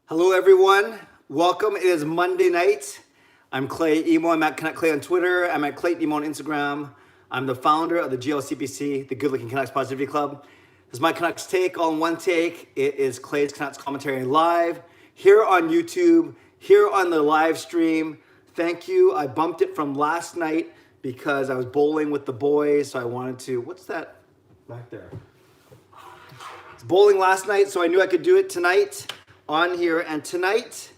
Hello, everyone. Welcome. It is Monday night. I'm Clay Emo. I'm at Canuck Clay on Twitter. I'm at Clayton Emo on Instagram. I'm the founder of the GLCPC, the Good Looking Canucks Positivity Club. This is my Canucks take, all in one take. It is Clay's Canucks commentary live here on YouTube, here on the live stream. Thank you. I bumped it from last night because I was bowling with the boys, so I wanted to. What's that back there? It's bowling last night, so I knew I could do it tonight on here, and tonight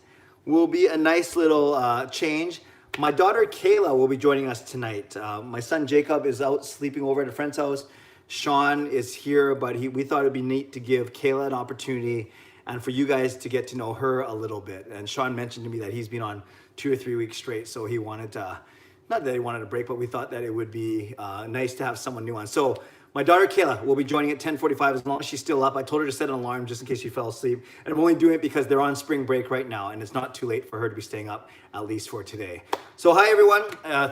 will be a nice little change. My daughter Kayla will be joining us tonight. My son Jacob is out sleeping over at a friend's house. Sean is here, but we thought it'd be neat to give Kayla an opportunity and for you guys to get to know her a little bit. And Sean mentioned to me that he's been on 2 or 3 weeks straight, so he wanted to, not that he wanted a break, but we thought that it would be nice to have someone new on. So my daughter Kayla will be joining at 10:45 as long as she's still up. I told her to set an alarm just in case she fell asleep. And I'm only doing it because they're on spring break right now and it's not too late for her to be staying up, at least for today. So hi everyone,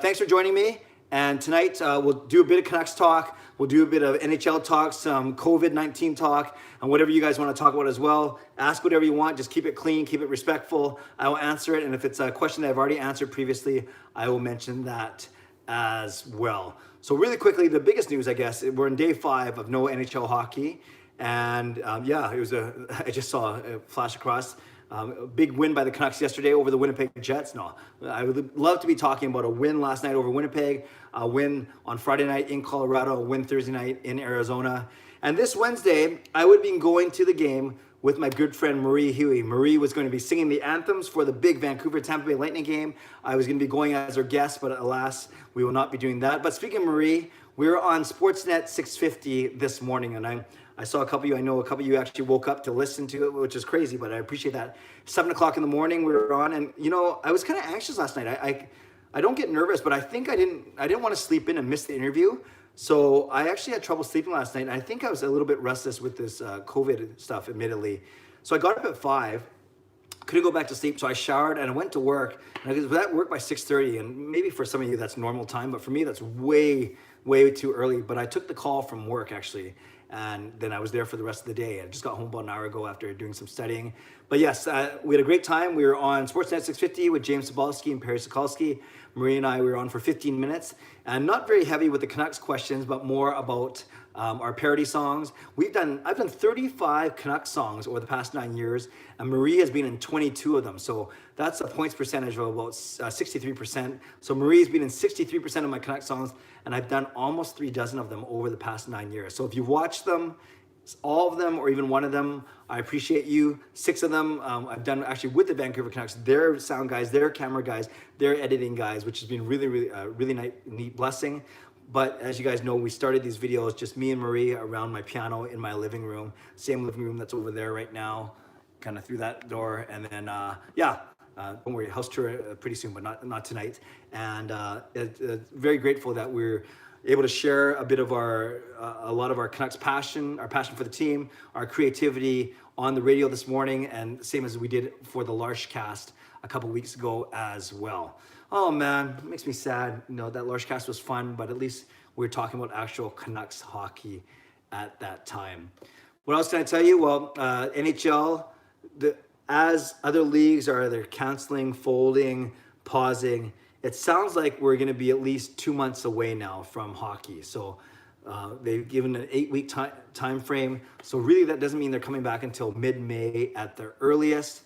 thanks for joining me. And tonight we'll do a bit of Canucks talk. We'll do a bit of NHL talk, some COVID-19 talk, and whatever you guys want to talk about as well. Ask whatever you want, just keep it clean, keep it respectful. I will answer it, and if it's a question that I've already answered previously, I will mention that as well. So really quickly, the biggest news, I guess, we're in day 5 of no NHL hockey. And yeah, I just saw a flash across. A big win by the Canucks yesterday over the Winnipeg Jets. No, I would love to be talking about a win last night over Winnipeg, a win on Friday night in Colorado, a win Thursday night in Arizona. And this Wednesday, I would be going to the game with my good friend Marie Huey. Marie was going to be singing the anthems for the big Vancouver Tampa Bay Lightning game. I was going to be going as her guest, but alas, we will not be doing that. But speaking of Marie, we were on Sportsnet 650 this morning, and I saw a couple of you, I know a couple of you actually woke up to listen to it, which is crazy, but I appreciate that. 7 o'clock in the morning we were on, and you know, I was kind of anxious last night. I don't get nervous, but I think I didn't want to sleep in and miss the interview. So I actually had trouble sleeping last night, and I think I was a little bit restless with this COVID stuff, admittedly. So I got up at 5, couldn't go back to sleep, so I showered and I went to work. And I was at work by 6:30, and maybe for some of you that's normal time, but for me that's way too early. But I took the call from work actually, and then I was there for the rest of the day. I just got home about an hour ago after doing some studying. But yes, we had a great time. We were on Sportsnet 650 with James Sobalski and Perry Sokolsky. Marie and I, we were on for 15 minutes, and not very heavy with the Canucks questions, but more about our parody songs. I've done 35 Canucks songs over the past 9 years, and Marie has been in 22 of them. So that's a points percentage of about 63%. So Marie's been in 63% of my Canucks songs, and I've done almost 36 of them over the past 9 years. So if you've watched them, all of them or even one of them, I appreciate you. 6 of them I've done actually with the Vancouver Canucks, their sound guys, their camera guys, their editing guys, which has been really neat blessing. But as you guys know, we started these videos just me and Marie around my piano in my living room, same living room that's over there right now, kind of through that door. And then yeah, don't worry, house tour pretty soon, but not tonight. And very grateful that we're able to share a bit of a lot of our Canucks passion, our passion for the team, our creativity on the radio this morning, and same as we did for the Larsh cast a couple weeks ago as well. Oh man, it makes me sad. You know, that Larsh cast was fun, but at least we were talking about actual Canucks hockey at that time. What else can I tell you? Well, NHL, as other leagues are either canceling, folding, pausing, it sounds like we're going to be at least 2 months away now from hockey. So they've given an 8-week time frame. So really that doesn't mean they're coming back until mid-May at the earliest.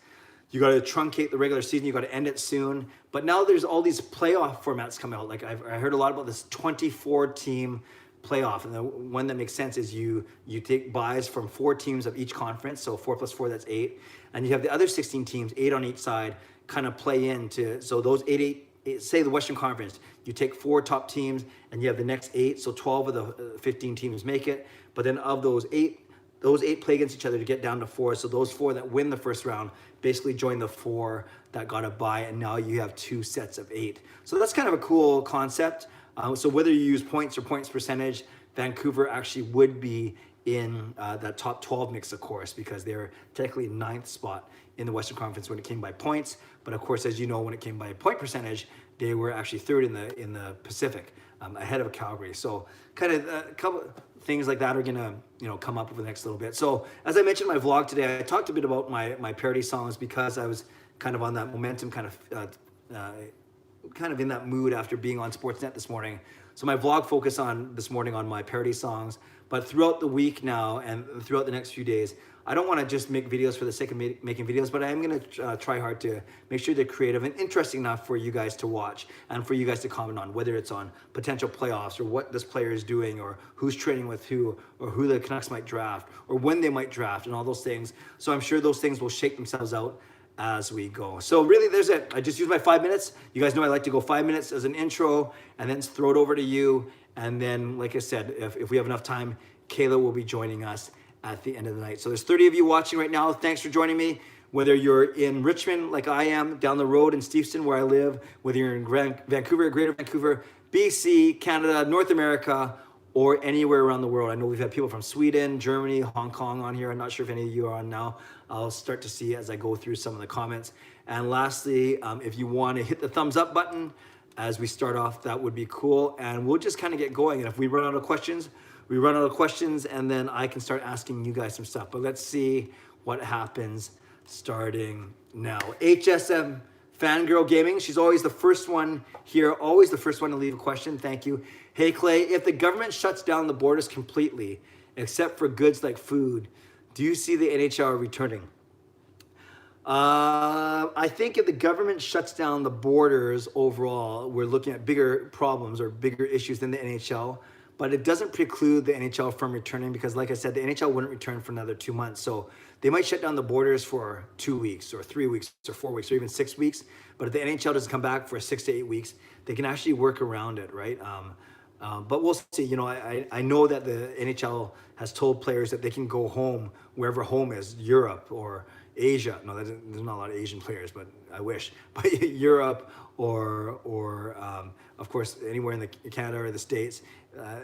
You got to truncate the regular season. You got to end it soon. But now there's all these playoff formats coming out. Like I heard a lot about this 24-team playoff. And the one that makes sense is you take buys from 4 teams of each conference. So 4 plus 4, that's 8. And you have the other 16 teams, 8 on each side, kind of play into. So those 8, say the Western Conference, you take 4 top teams and you have the next 8. So 12 of the 15 teams make it. But then of those 8 play against each other to get down to 4. So those 4 that win the first round basically join the 4 that got a bye, and now you have 2 sets of 8. So that's kind of a cool concept. So whether you use points or points percentage, Vancouver actually would be in that top 12 mix, of course, because they're technically 9th spot in the Western Conference when it came by points. But of course, as you know, when it came by point percentage, they were actually 3rd in the Pacific ahead of Calgary. So kind of a couple things like that are gonna come up over the next little bit. So as I mentioned in my vlog today, I talked a bit about my parody songs because I was kind of on that momentum, kind of in that mood after being on Sportsnet this morning. So my vlog focused on this morning on my parody songs, but throughout the week now and throughout the next few days, I don't want to just make videos for the sake of making videos, but I am going to try hard to make sure they're creative and interesting enough for you guys to watch and for you guys to comment on, whether it's on potential playoffs or what this player is doing or who's training with who or who the Canucks might draft or when they might draft and all those things. So I'm sure those things will shake themselves out as we go. So really there's it. I just used my 5 minutes. You guys know I like to go 5 minutes as an intro and then throw it over to you. And then, like I said, if we have enough time, Kayla will be joining us at the end of the night. So there's 30 of you watching right now. Thanks for joining me. Whether you're in Richmond, like I am, down the road in Steveston, where I live, whether you're in Vancouver, Greater Vancouver, BC, Canada, North America, or anywhere around the world. I know we've had people from Sweden, Germany, Hong Kong on here. I'm not sure if any of you are on now. I'll start to see as I go through some of the comments. And lastly, if you want to hit the thumbs up button as we start off, that would be cool. And we'll just kind of get going. And if we run out of questions, we run out of questions, and then I can start asking you guys some stuff. But let's see what happens starting now. HSM Fangirl Gaming, she's always the first one here, always the first one to leave a question. Thank you. Hey Clay, if the government shuts down the borders completely, except for goods like food, do you see the NHL returning? I think if the government shuts down the borders overall, we're looking at bigger problems or bigger issues than the NHL. But it doesn't preclude the NHL from returning because, like I said, the NHL wouldn't return for another 2 months. So they might shut down the borders for 2 weeks or 3 weeks or 4 weeks or even 6 weeks. But if the NHL doesn't come back for 6 to 8 weeks, they can actually work around it, right? But we'll see. You know, I know that the NHL has told players that they can go home wherever home is, Europe or Asia. No, there's not a lot of Asian players, but I wish. But Europe or of course, anywhere in Canada or the States,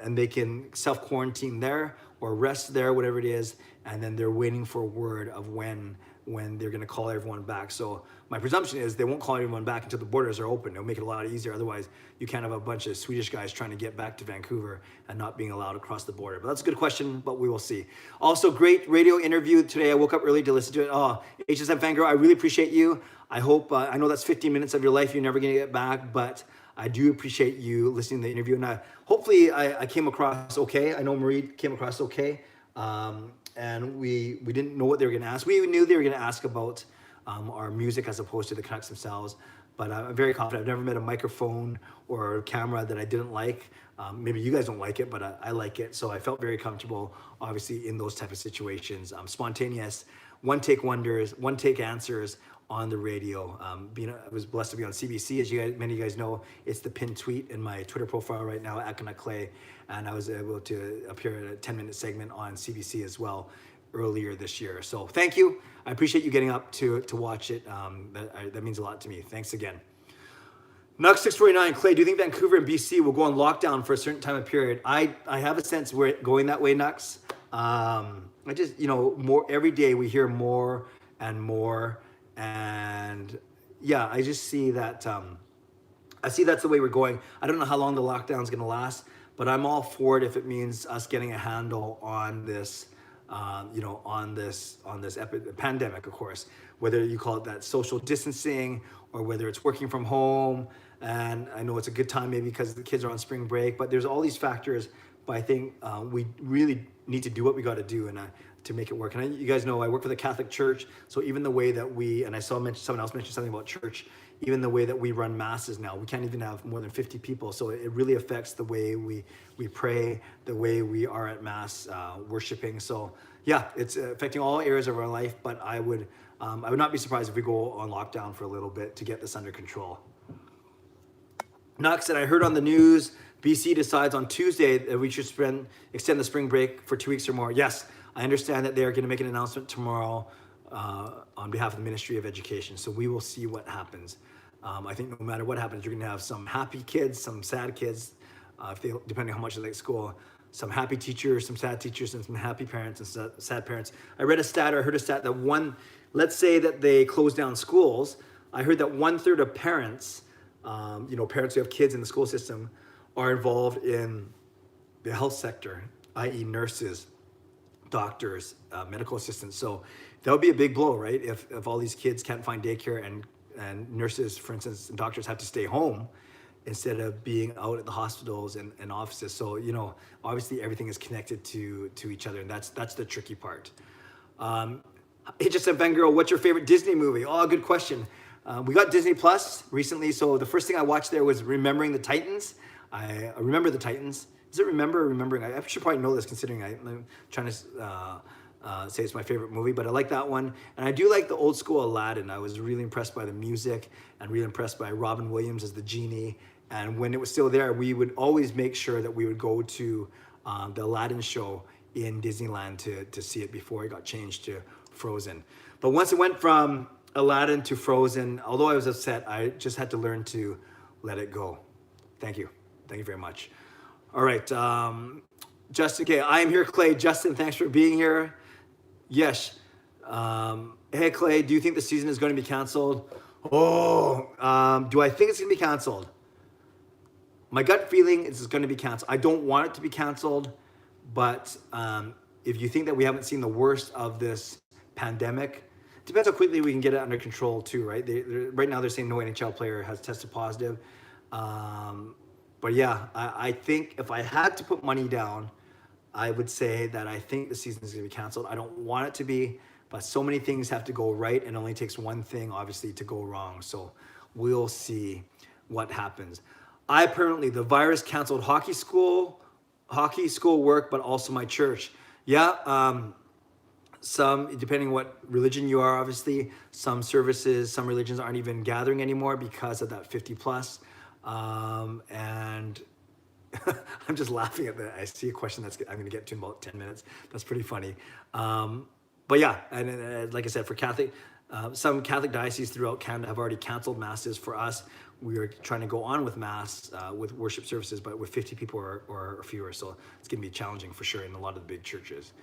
and they can self-quarantine there or rest there, whatever it is, and then they're waiting for word of when they're going to call everyone back. So my presumption is they won't call everyone back until the borders are open. It'll make it a lot easier. Otherwise, you can't have a bunch of Swedish guys trying to get back to Vancouver and not being allowed across the border. But that's a good question, but we will see. Also, great radio interview today. I woke up early to listen to it. Oh, HSM Fangirl, I really appreciate you. I hope, I know that's 15 minutes of your life you're never going to get back, but I do appreciate you listening to the interview. And hopefully I came across okay. I know Marie came across okay. And we didn't know what they were going to ask. We knew they were going to ask about our music as opposed to the Canucks themselves. But I'm very confident. I've never met a microphone or a camera that I didn't like. Maybe you guys don't like it, but I like it. So I felt very comfortable, obviously, in those type of situations. Spontaneous, one-take wonders, one-take answers on the radio. I was blessed to be on CBC, as many of you guys know. It's the pinned tweet in my Twitter profile right now, at Canuck Clay, and I was able to appear in a 10-minute segment on CBC as well earlier this year. So thank you. I appreciate you getting up to watch it. That means a lot to me. Thanks again. Nux 649, Clay, do you think Vancouver and BC will go on lockdown for a certain time of period? I have a sense we're going that way, Nux. I just, more every day we hear more and more. And yeah, I just see that, I see that's the way we're going. I don't know how long the lockdown is going to last, but I'm all for it if it means us getting a handle on this, on this pandemic, of course, whether you call it that social distancing or whether it's working from home. And I know it's a good time maybe because the kids are on spring break, but there's all these factors. But I think we really need to do what we got to do to make it work. And you guys know I work for the Catholic Church, so even the way that I saw someone else mention something about church, even the way that we run masses now, we can't even have more than 50 people. So it really affects the way we pray, the way we are at mass worshiping. So yeah, it's affecting all areas of our life. But I would not be surprised if we go on lockdown for a little bit to get this under control. Nux said, I heard on the news, BC decides on Tuesday that we should extend the spring break for 2 weeks or more. Yes, I understand that they are going to make an announcement tomorrow on behalf of the Ministry of Education. So we will see what happens. I think no matter what happens, you're going to have some happy kids, some sad kids, depending on how much they like school, some happy teachers, some sad teachers, and some happy parents and sad parents. I heard a stat that let's say that they close down schools. I heard that 1/3 of parents, parents who have kids in the school system, are involved in the health sector, i.e. nurses, doctors, medical assistants. So that would be a big blow, right? If all these kids can't find daycare and nurses, for instance, and doctors have to stay home instead of being out at the hospitals and offices. So, obviously everything is connected to each other, and that's the tricky part. HSM Fangirl, what's your favorite Disney movie? Oh, good question. We got Disney Plus recently, so the first thing I watched there was Remembering the Titans. I remember the Titans. Is it Remember or Remembering? I should probably know this considering I'm trying to say it's my favorite movie, but I like that one. And I do like the old school Aladdin. I was really impressed by the music and really impressed by Robin Williams as the genie. And when it was still there, we would always make sure that we would go to the Aladdin show in Disneyland to see it before it got changed to Frozen. But once it went from Aladdin to Frozen, although I was upset, I just had to learn to let it go. Thank you. Thank you very much. All right. Justin, okay, I am here, Clay. Justin, thanks for being here. Yes. Hey, Clay, do you think the season is going to be canceled? Do I think it's going to be canceled? My gut feeling is it's going to be canceled. I don't want it to be canceled, but if you think that we haven't seen the worst of this pandemic, it depends how quickly we can get it under control too, right? Right now they're saying no NHL player has tested positive. But yeah, I think if I had to put money down, I would say that I think the season is going to be canceled. I don't want it to be, but so many things have to go right, and it only takes one thing, obviously, to go wrong. So we'll see what happens. The virus canceled hockey school work, but also my church. Yeah, some, depending what religion you are, obviously, some services, some religions aren't even gathering anymore because of that 50 plus. And I'm just laughing at that. I see a question I'm going to get to in about 10 minutes. That's pretty funny. But yeah, and like I said, for some Catholic dioceses throughout Canada have already canceled masses. For us, we are trying to go on with mass, with worship services, but with 50 people or fewer. So it's going to be challenging for sure in a lot of the big churches.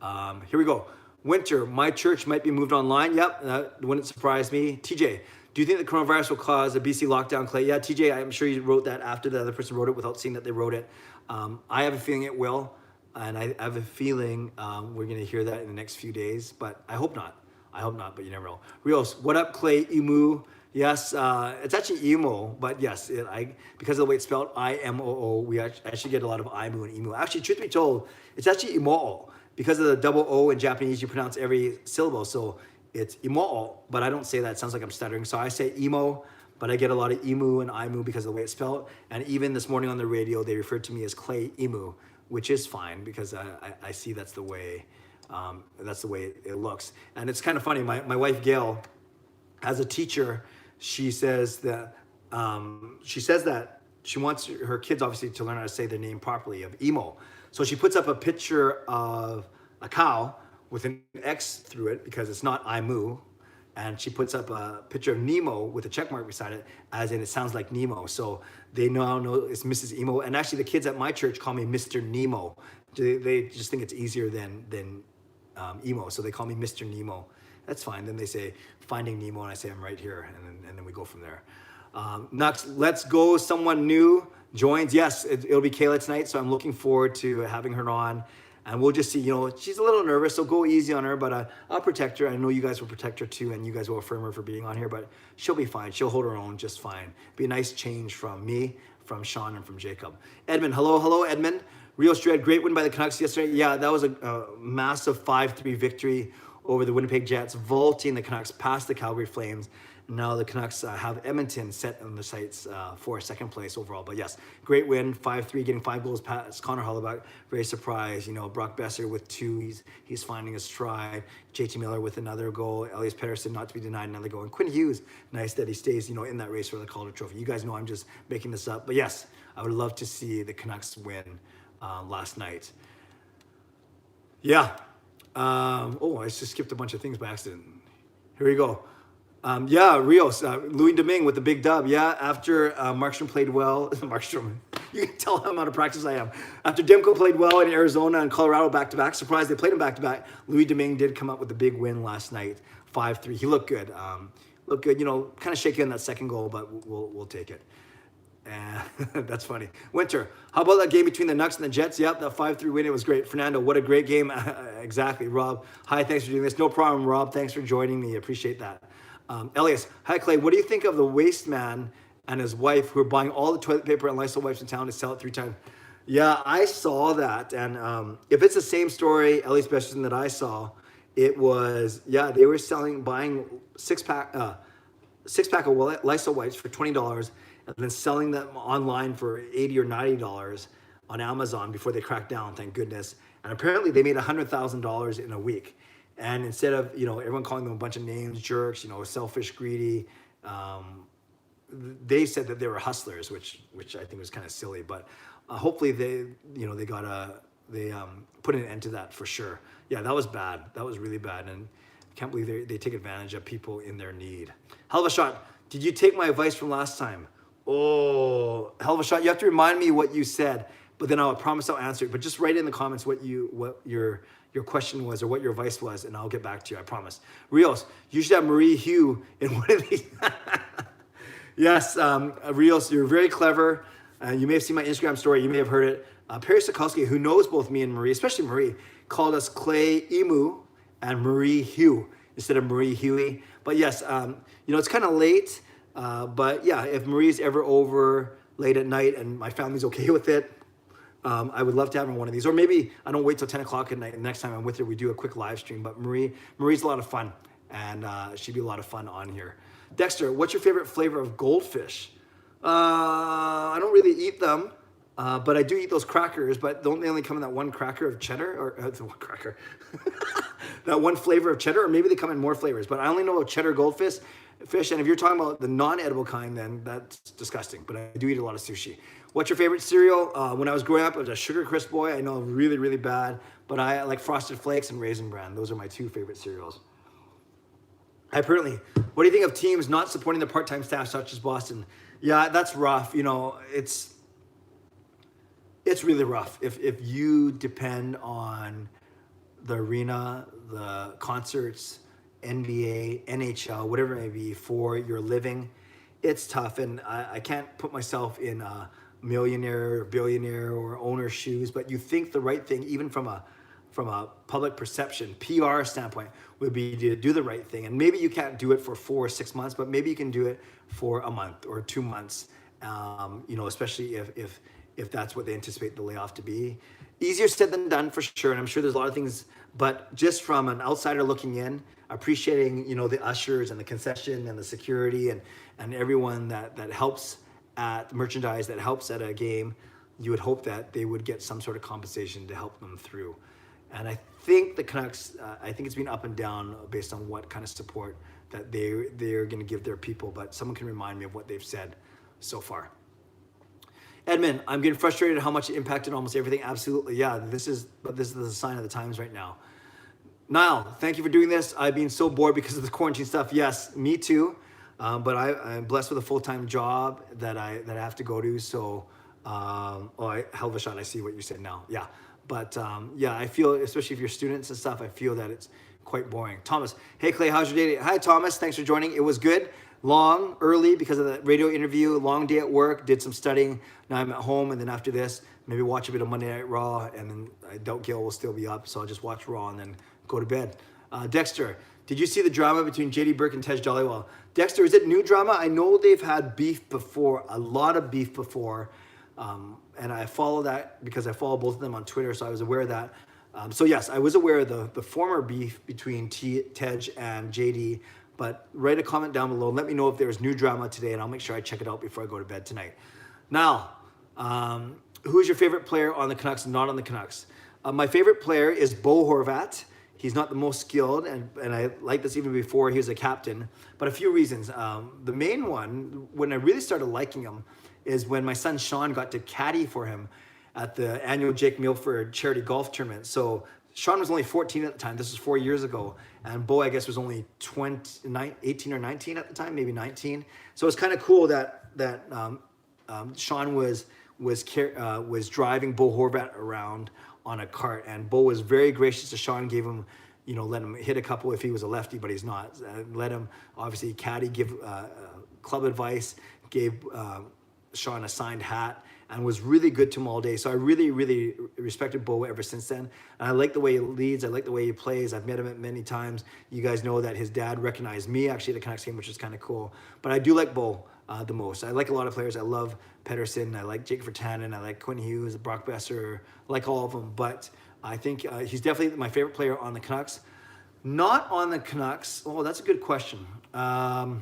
Here we go. Winter, my church might be moved online. Yep, that wouldn't surprise me. TJ, do you think the coronavirus will cause a BC lockdown, Clay? Yeah, TJ, I'm sure you wrote that after the other person wrote it without seeing that they wrote it. I have a feeling it will, and I have a feeling we're going to hear that in the next few days, but I hope not. But you never know. Rios, what up, Clay? Emu. Yes, it's actually emo, but yes, because of the way it's spelled, I-M-O-O, we actually get a lot of imu and emu. Actually, truth be told, it's actually imo. Because of the double O in Japanese, you pronounce every syllable, so it's imo, but I don't say that. It sounds like I'm stuttering, so I say emo, but I get a lot of emu and imu because of the way it's spelled. And even this morning on the radio, they referred to me as Clay Emu, which is fine because I see that's the way it looks. And it's kind of funny. My wife Gail, as a teacher, she says that she wants her kids obviously to learn how to say their name properly of emo. So she puts up a picture of a cow with an X through it because it's not Imu. And she puts up a picture of Nemo with a check mark beside it, as in it sounds like Nemo. So they now know it's Mrs. Emo. And actually the kids at my church call me Mr. Nemo. They just think it's easier than emo. So they call me Mr. Nemo. That's fine. Then they say Finding Nemo, and I say I'm right here. And then we go from there. Next, let's go. Someone new joins. Yes, it'll be Kayla tonight, so I'm looking forward to having her on. And we'll just see, she's a little nervous, so go easy on her, but I'll protect her. I know you guys will protect her too, and you guys will affirm her for being on here, but she'll be fine. She'll hold her own just fine. Be a nice change from me, from Sean, and from Jacob. Edmund, hello, Edmund. Real Shred, great win by the Canucks yesterday. Yeah, that was a massive 5-3 victory over the Winnipeg Jets, vaulting the Canucks past the Calgary Flames. Now the Canucks have Edmonton set on the sights for second place overall. But yes, great win, 5-3, getting 5 goals past Connor Hellebuyck. Very surprised. Brock Besser with 2. He's finding his stride. JT Miller with another goal. Elias Pettersson, not to be denied, another goal. And Quinn Hughes, nice that he stays, in that race for the Calder Trophy. You guys know I'm just making this up. But yes, I would love to see the Canucks win last night. Yeah. I just skipped a bunch of things by accident. Here we go. Rios, Louis Domingue with the big dub. Yeah, after Markstrom played well. Markstrom, you can tell how out of practice I am. After Demko played well in Arizona and Colorado back-to-back, surprised they played him back-to-back, Louis Domingue did come up with a big win last night, 5-3. He looked good. Kind of shaky on that second goal, but we'll take it. And that's funny. Winter, how about that game between the Canucks and the Jets? Yep, that 5-3 win, it was great. Fernando, what a great game. Exactly, Rob. Hi, thanks for doing this. No problem, Rob. Thanks for joining me. Appreciate that. Elias, hi, Clay. What do you think of the waste man and his wife who are buying all the toilet paper and Lysol wipes in town to sell it 3 times? Yeah, I saw that. And if it's the same story, at least best that I saw, it was, yeah, they were buying six-pack of Lysol wipes for $20 and then selling them online for $80 or $90 on Amazon before they cracked down, thank goodness. And apparently they made $100,000 in a week. And instead of, everyone calling them a bunch of names, jerks, selfish, greedy, they said that they were hustlers, which I think was kind of silly. But hopefully they put an end to that for sure. Yeah, that was bad. That was really bad. And I can't believe they take advantage of people in their need. Hell of a shot. Did you take my advice from last time? Oh, hell of a shot. You have to remind me what you said, but then I'll promise I'll answer it. But just write in the comments what your question was or what your advice was, and I'll get back to you, I promise. Rios, you should have Marie Hugh in one of these. Yes, Rios, you're very clever. You may have seen my Instagram story. You may have heard it. Perry Sokowski, who knows both me and Marie, especially Marie, called us Clay Emu and Marie Hugh instead of Marie Huey. But yes, it's kind of late. But yeah, if Marie's ever over late at night and my family's okay with it, I would love to have her on one of these. Or maybe I don't wait till 10 o'clock at night. And next time I'm with her, we do a quick live stream. But Marie's a lot of fun. And she'd be a lot of fun on here. Dexter, what's your favorite flavor of goldfish? I don't really eat them. But I do eat those crackers, but don't they only come in that one cracker of cheddar? Or the one cracker. That one flavor of cheddar? Or maybe they come in more flavors. But I only know about cheddar goldfish. And if you're talking about the non-edible kind, then that's disgusting. But I do eat a lot of sushi. What's your favorite cereal? When I was growing up, I was a Sugar Crisp boy. I know, really, really bad. But I like Frosted Flakes and Raisin Bran. Those are my 2 favorite cereals. Apparently, what do you think of teams not supporting the part-time staff such as Boston? Yeah, that's rough. It's really rough. If you depend on the arena, the concerts, NBA, NHL, whatever it may be, for your living, it's tough. And I can't put myself in a millionaire or billionaire or owner's shoes, but you think the right thing, even from a public perception, PR standpoint, would be to do the right thing. And maybe you can't do it for 4 or 6 months, but maybe you can do it for a month or 2 months, especially if that's what they anticipate the layoff to be. Easier said than done for sure, and I'm sure there's a lot of things, but just from an outsider looking in, appreciating, the ushers and the concession and the security and everyone that helps at merchandise, that helps at a game, you would hope that they would get some sort of compensation to help them through. And I think the Canucks, I think it's been up and down based on what kind of support that they're going to give their people, but someone can remind me of what they've said so far. Edmund, I'm getting frustrated at how much it impacted almost everything. Absolutely, yeah. This is the sign of the times right now. Niall, thank you for doing this. I've been so bored because of the quarantine stuff. Yes, me too. But I'm blessed with a full-time job that I have to go to. So, hell of a shot. I see what you said now. Yeah, but yeah, I feel, especially if you're students and stuff, I feel that it's quite boring. Thomas, hey Clay, how's your day? Hi Thomas, thanks for joining. It was good. Long, early because of the radio interview, long day at work, did some studying. Now I'm at home, and then after this, maybe watch a bit of Monday Night Raw, and then I doubt Gail will still be up, so I'll just watch Raw and then go to bed. Dexter, did you see the drama between JD Burke and Tej Dollywell? Dexter, is it new drama? I know they've had beef before, a lot of beef before, and I follow that because I follow both of them on Twitter, so I was aware of that. So yes, I was aware of the former beef between Tej and JD, but write a comment down below and let me know if there's new drama today, and I'll make sure I check it out before I go to bed tonight. Now, who's your favorite player on the Canucks and not on the Canucks? My favorite player is Bo Horvat. He's not the most skilled, and I like this even before he was a captain, but a few reasons. The main one, when I really started liking him, is when my son Sean got to caddy for him at the annual Jake Milford charity golf tournament. So Sean was only 14 at the time. This was 4 years ago. And Bo, I guess, was only 18 or 19 at the time, maybe 19. So it's kind of cool that Sean was driving Bo Horvat around on a cart. And Bo was very gracious to Sean, gave him, let him hit a couple if he was a lefty, but he's not. Let him, obviously, caddy, give club advice, gave Sean a signed hat and was really good to him all day. So I really, really respected Bo ever since then. And I like the way he leads. I like the way he plays. I've met him many times. You guys know that his dad recognized me actually at the Canucks game, which is kind of cool. But I do like Bo the most. I like a lot of players. I love Pedersen. I like Jake Virtanen. I like Quinn Hughes, Brock Besser. I like all of them. But I think he's definitely my favorite player on the Canucks. Not on the Canucks. Oh, that's a good question. You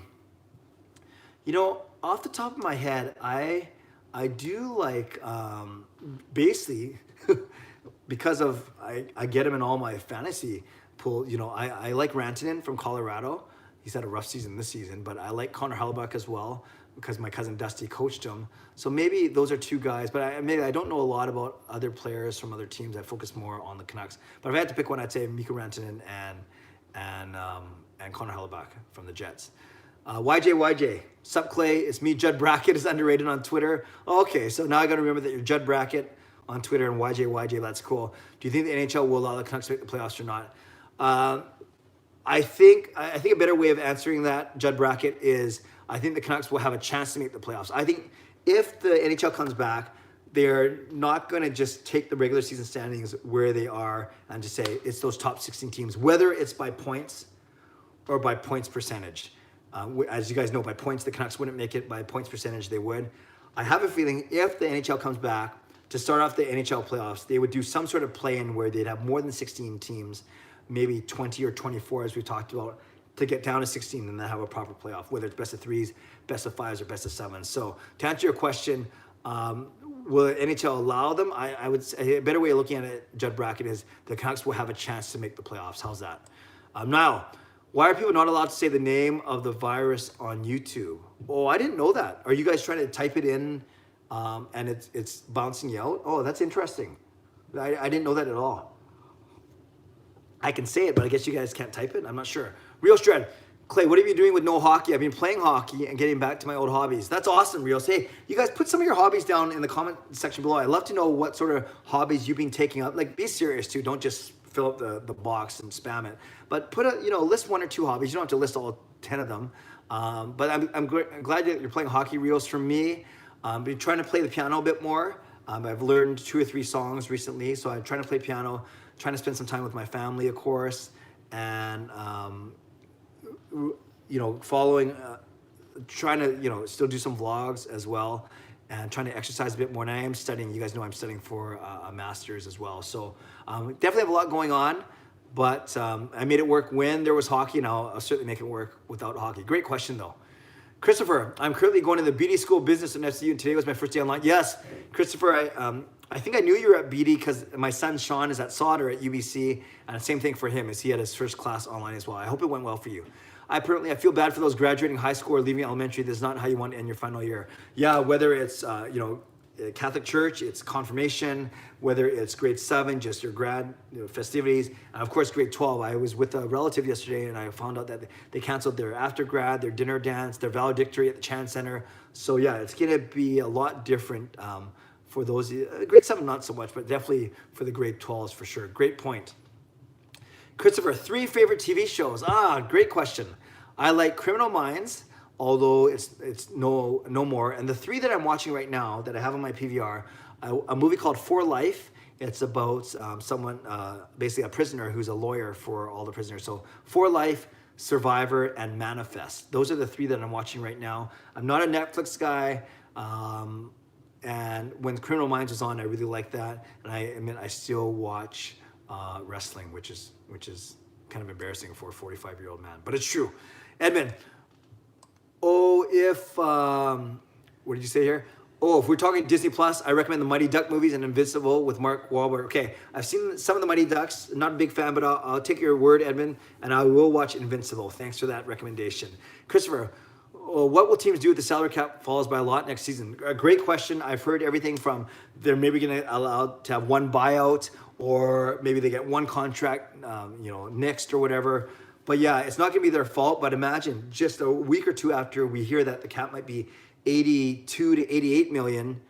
know, off the top of my head, I do like basically because of I get him in all my fantasy pool. You know, I like Rantanen from Colorado. He's had a rough season this season, but I like Connor Hellebuyck as well because my cousin Dusty coached him. So maybe those are two guys, but I don't know a lot about other players from other teams. I focus more on the Canucks. But if I had to pick one, I'd say Mikko Rantanen and Connor Hellebuyck from the Jets. YJ, sup Clay? It's me, Judd Brackett is underrated on Twitter. Okay, so now I got to remember that you're Judd Brackett on Twitter and YJ. That's cool. Do you think the NHL will allow the Canucks to make the playoffs or not? I think a better way of answering that, Judd Brackett, is I think the Canucks will have a chance to make the playoffs. I think if the NHL comes back, they're not going to just take the regular season standings where they are and just say it's those top 16 teams, whether it's by points or by points percentage. As you guys know, by points, the Canucks wouldn't make it. By points percentage, they would. I have a feeling if the NHL comes back to start off the NHL playoffs, they would do some sort of play-in where they'd have more than 16 teams, maybe 20 or 24, as we talked about, to get down to 16 and then have a proper playoff, whether it's best of threes, best of fives, or best of sevens. So to answer your question, will the NHL allow them? I would say a better way of looking at it, Judd Brackett, is the Canucks will have a chance to make the playoffs. How's that? Now, why are people not allowed to say the name of the virus on YouTube? Oh, I didn't know that. Are you guys trying to type it in and it's bouncing you out? Oh, that's interesting. I didn't know that at all. I can say it, but I guess you guys can't type it. I'm not sure. Real Shred. Clay, what have you been doing with no hockey? I've been playing hockey and getting back to my old hobbies. That's awesome, Real. Hey, you guys put some of your hobbies down in the comment section below. I'd love to know what sort of hobbies you've been taking up. Like, be serious too. Don't just fill up the box and spam it. But put list one or two hobbies. You don't have to list all 10 of them. But I'm glad that you're playing hockey, Reels. For me, I've been trying to play the piano a bit more. I've learned 2 or 3 songs recently, so I'm trying to play piano, trying to spend some time with my family, of course, and following, trying to still do some vlogs as well, and trying to exercise a bit more. And I am studying. You guys know I'm studying for a master's as well. So definitely have a lot going on. But I made it work when there was hockey, and I'll certainly make it work without hockey. Great question, though. Christopher, I'm currently going to the BD School of Business at FCU, and today was my first day online. Yes, Christopher, I think I knew you were at BD because my son Sean is at Sauder at UBC, and the same thing for him as he had his first class online as well. I hope it went well for you. I feel bad for those graduating high school or leaving elementary. This is not how you want to end your final year. Yeah, whether it's Catholic Church, it's confirmation, whether it's grade 7, just your grad festivities, and of course grade 12. I was with a relative yesterday and I found out that they canceled their after grad, their dinner dance, their valedictory at the Chan Center. So yeah, it's going to be a lot different for those, grade 7 not so much, but definitely for the grade 12s for sure. Great point. Christopher, 3 favorite TV shows. Great question. I like Criminal Minds, although it's no more. And the 3 that I'm watching right now that I have on my PVR, a movie called For Life. It's about someone, basically a prisoner who's a lawyer for all the prisoners. So For Life, Survivor, and Manifest. Those are the 3 that I'm watching right now. I'm not a Netflix guy. And when Criminal Minds was on, I really liked that. And I admit I still watch wrestling, which is kind of embarrassing for a 45-year-old man. But it's true. Edmund, what did you say here? If we're talking Disney Plus, I recommend the Mighty Duck movies and Invincible with Mark Wahlberg. Okay, I've seen some of the Mighty Ducks. Not a big fan, but I'll take your word, Edmund, and I will watch Invincible. Thanks for that recommendation. Christopher, what will teams do if the salary cap falls by a lot next season? A great question. I've heard everything from they're maybe going to allow to have one buyout, or maybe they get one contract, next or whatever. But yeah, it's not going to be their fault. But imagine just a week or 2 after we hear that the cap might be 82 to 88 million,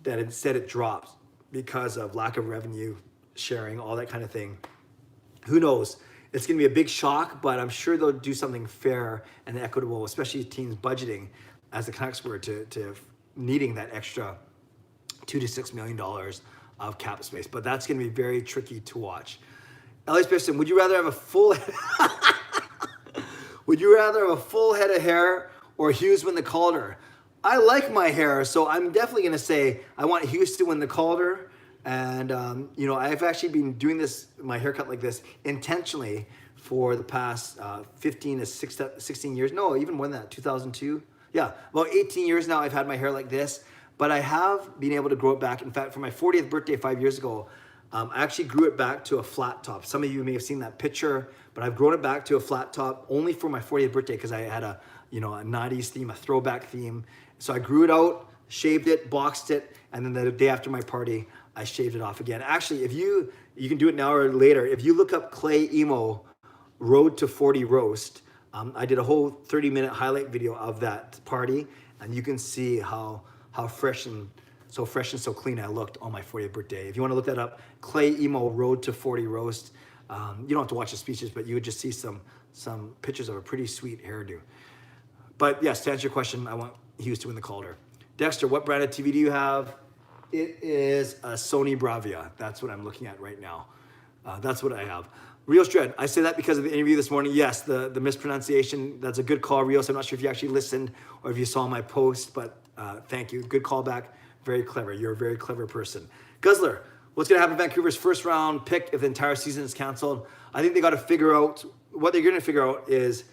that instead it drops because of lack of revenue sharing, all that kind of thing. Who knows? It's going to be a big shock, but I'm sure they'll do something fair and equitable, especially teams budgeting, as the Canucks were, to needing that extra $2 to $6 million of cap space. But that's going to be very tricky to watch. Elias Pearson, would you rather have a full would you rather have a full head of hair or Hughes win the Calder? I like my hair, so I'm definitely going to say I want Hughes to win the Calder. And, you know, I've actually been doing my haircut like this intentionally for the past 15 to 16 years. No, even more than that, 2002. Yeah, about 18 years now I've had my hair like this. But I have been able to grow it back. In fact, for my 40th birthday 5 years ago, I actually grew it back to a flat top. Some of you may have seen that picture, but I've grown it back to a flat top only for my 40th birthday because I had a 90s theme, a throwback theme. So I grew it out, shaved it, boxed it, and then the day after my party, I shaved it off again. Actually, if you can do it now or later, if you look up Clay Emo Road to 40 Roast, I did a whole 30-minute highlight video of that party, and you can see how fresh and so clean I looked on my 40th birthday. If you want to look that up, Clay Emo Road to 40 Roast. You don't have to watch the speeches, but you would just see some pictures of a pretty sweet hairdo. But yes, to answer your question, I want Hughes to win the Calder. Dexter, what brand of TV do you have? It is a Sony Bravia. That's what I'm looking at right now. That's what I have. Rios Dread, I say that because of the interview this morning. Yes, the mispronunciation, that's a good call, Rios. I'm not sure if you actually listened or if you saw my post, but thank you. Good call back. Very clever. You're a very clever person. Guzzler, what's going to happen to Vancouver's first round pick if the entire season is canceled? I think they got to figure out, what they're going to figure out is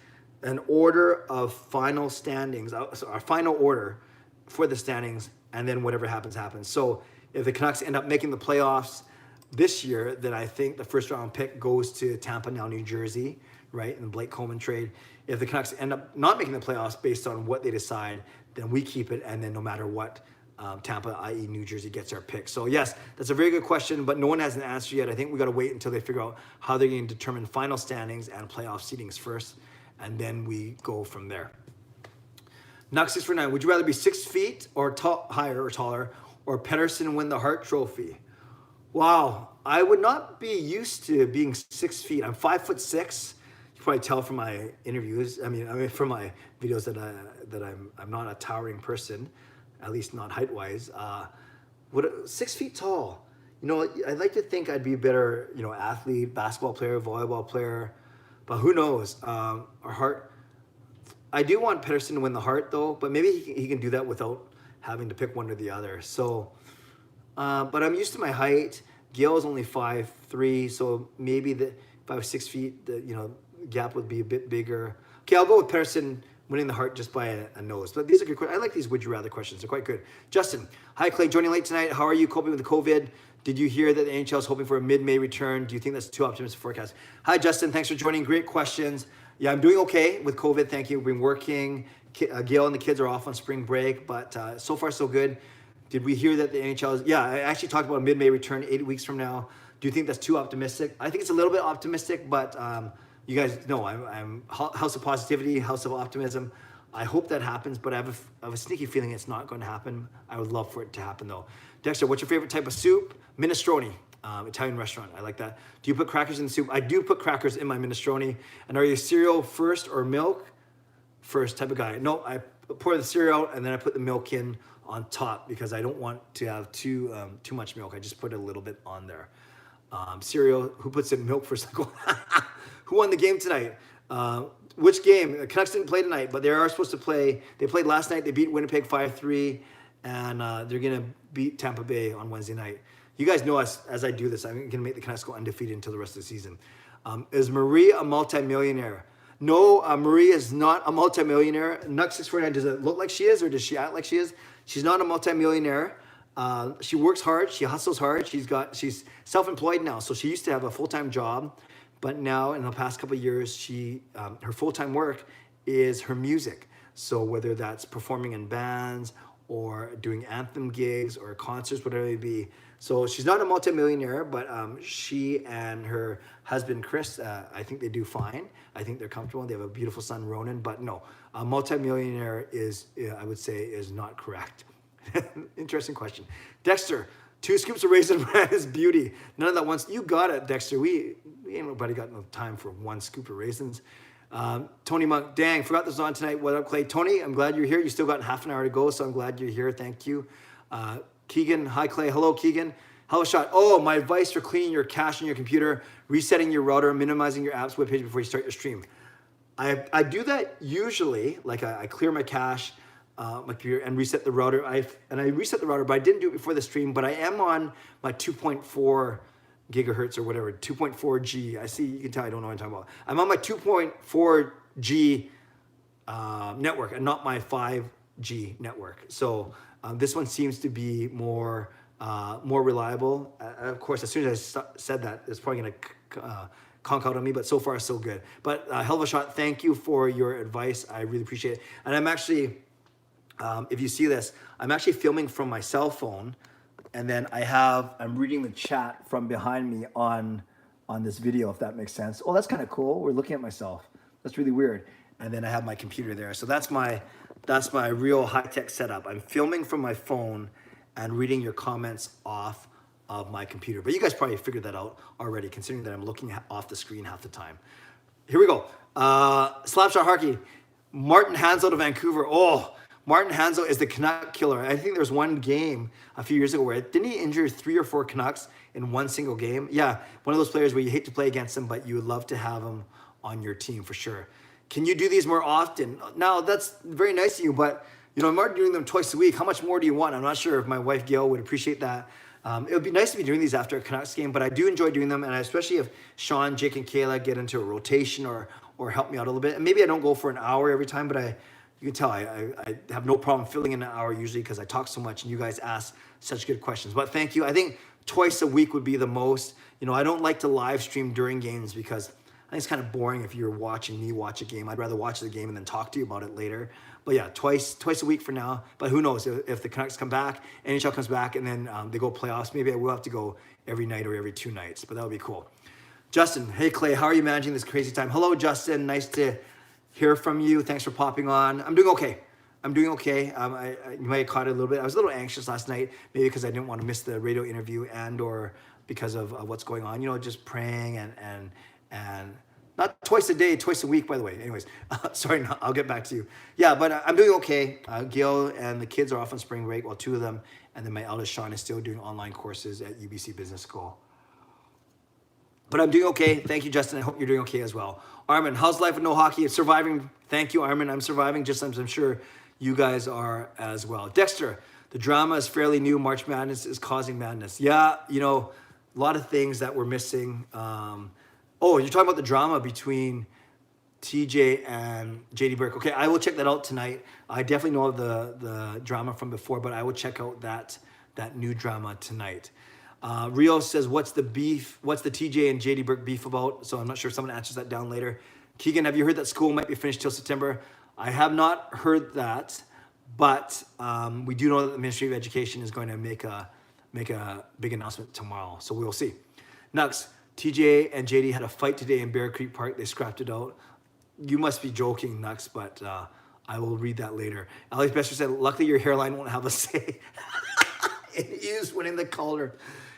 an order of final standings, a final order for the standings, and then whatever happens, happens. So if the Canucks end up making the playoffs this year, then I think the first round pick goes to Tampa, now New Jersey, right, in the Blake Coleman trade. If the Canucks end up not making the playoffs based on what they decide, then we keep it, and then no matter what, Tampa, i.e. New Jersey, gets our pick. So yes, that's a very good question, but no one has an answer yet. I think we got to wait until they figure out how they're going to determine final standings and playoff seedings first, and then we go from there. Knox 649, would you rather be 6 feet or higher or taller, or Pettersson win the Hart Trophy? Wow, I would not be used to being 6 feet. I'm 5'6". You can probably tell from my interviews. I mean from my videos that I'm not a towering person, at least not height wise. 6 feet tall. You know, I'd like to think I'd be a better, athlete, basketball player, volleyball player, but who knows? Our Hart. I do want Pettersson to win the Hart though, but maybe he can do that without having to pick one or the other. So, but I'm used to my height. Gail's only 5'3", so maybe if I was 6 feet, the gap would be a bit bigger. Okay, I'll go with Pettersson winning the Hart just by a nose. But these are good questions. I like these would you rather questions. They're quite good. Justin, hi Clay, joining late tonight. How are you coping with the COVID? Did you hear that the NHL is hoping for a mid-May return? Do you think that's too optimistic forecast? Hi Justin, thanks for joining. Great questions. Yeah, I'm doing okay with COVID. Thank you. We've been working. Gail and the kids are off on spring break, but so far so good. Did we hear that the NHL is? Yeah, I actually talked about a mid-May return 8 weeks from now. Do you think that's too optimistic? I think it's a little bit optimistic, but you guys know I'm house of positivity, house of optimism. I hope that happens, but I have a sneaky feeling it's not going to happen. I would love for it to happen though. Dexter, what's your favorite type of soup? Minestrone. Italian restaurant. I like that. Do you put crackers in the soup? I do put crackers in my minestrone. And are you cereal first or milk first type of guy? No, I pour the cereal out and then I put the milk in on top because I don't want to have too much milk. I just put a little bit on there. Cereal, who puts in milk first? Who won the game tonight? Which game? The Canucks didn't play tonight, but they are supposed to play. They played last night. They beat Winnipeg 5-3, and they're going to beat Tampa Bay on Wednesday night. You guys know us, as I do this, I'm going to make the Canucks go undefeated until the rest of the season. Is Marie a multimillionaire? No, Marie is not a multimillionaire. Nux 649, does it look like she is or does she act like she is? She's not a multimillionaire. She works hard. She hustles hard. She's self-employed now. So she used to have a full-time job, but now in the past couple of years, her full-time work is her music. So whether that's performing in bands or doing anthem gigs or concerts, whatever it may be. So she's not a multimillionaire, but she and her husband, Chris, I think they do fine. I think they're comfortable. They have a beautiful son, Ronan. But no, a multimillionaire I would say, is not correct. Interesting question. Dexter, 2 scoops of Raisin Bran is beauty. None of that once. You got it, Dexter. We ain't nobody got no time for 1 scoop of raisins. Tony Monk, dang, forgot this was on tonight. What up, Clay? Tony, I'm glad you're here. You still got half an hour to go, so I'm glad you're here. Thank you. Keegan, hi, Clay. Hello, Keegan. Hello, Shot. Oh, my advice for cleaning your cache on your computer, resetting your router, minimizing your app's webpage before you start your stream. I do that usually, like I clear my cache, my computer, and reset the router. I reset the router, but I didn't do it before the stream. But I am on my 2.4 gigahertz or whatever, 2.4 G. I see, you can tell I don't know what I'm talking about. I'm on my 2.4 G network and not my 5G network. So this one seems to be more reliable. Of course, as soon as I said that, it's probably going to conk out on me, but so far so good. But hell of a shot. Thank you for your advice. I really appreciate it. And I'm actually, if you see this, I'm actually filming from my cell phone, and then I'm reading the chat from behind me on this video, if that makes sense. Oh, that's kind of cool. We're looking at myself. That's really weird. And then I have my computer there. So that's my real high-tech setup. I'm filming from my phone and reading your comments off of my computer. But you guys probably figured that out already, considering that I'm looking off the screen half the time. Here we go. Slapshot Harkey. Martin Hanzo to Vancouver. Oh, Martin Hanzo is the Canuck killer. I think there was one game a few years ago where didn't he injure 3 or 4 Canucks in one single game? Yeah, one of those players where you hate to play against him, but you would love to have him on your team for sure. Can you do these more often? Now, that's very nice of you, but you know, I'm already doing them twice a week. How much more do you want? I'm not sure if my wife Gail would appreciate that. It would be nice to be doing these after a Canucks game, but I do enjoy doing them, and especially if Sean, Jake, and Kayla get into a rotation or help me out a little bit. And maybe I don't go for an hour every time, but you can tell I have no problem filling in an hour usually because I talk so much and you guys ask such good questions. But thank you. I think twice a week would be the most. You know, I don't like to live stream during games because I think it's kind of boring if you're watching me watch a game. I'd rather watch the game and then talk to you about it later. But yeah, twice a week for now. But who knows, if the Canucks come back, NHL comes back, and then they go playoffs, maybe I will have to go every night or every 2 nights. But that would be cool. Justin, hey Clay, how are you managing this crazy time? Hello, Justin. Nice to hear from you. Thanks for popping on. I'm doing okay. You might have caught it a little bit. I was a little anxious last night, maybe because I didn't want to miss the radio interview and or because of what's going on. You know, just praying and not twice a day, twice a week, by the way. Anyways, sorry, no, I'll get back to you. Yeah, but I'm doing okay. Gail and the kids are off on spring break, well, 2 of them, and then my eldest, Sean, is still doing online courses at UBC Business School. But I'm doing okay. Thank you, Justin. I hope you're doing okay as well. Armin, how's life with no hockey? It's surviving. Thank you, Armin. I'm surviving, just as I'm sure you guys are as well. Dexter, the drama is fairly new. March Madness is causing madness. Yeah, you know, a lot of things that we're missing. Oh, you're talking about the drama between TJ and JD Burke. Okay, I will check that out tonight. I definitely know of the drama from before, but I will check out that new drama tonight. Rio says, what's the beef? What's the TJ and JD Burke beef about? So I'm not sure if someone answers that down later. Keegan, have you heard that school might be finished till September? I have not heard that, but we do know that the Ministry of Education is going to make a big announcement tomorrow. So we'll see. Next. TJ and JD had a fight today in Bear Creek Park. They scrapped it out. You must be joking, Nux, but I will read that later. Alex Bester said, luckily your hairline won't have a say. It is winning the color.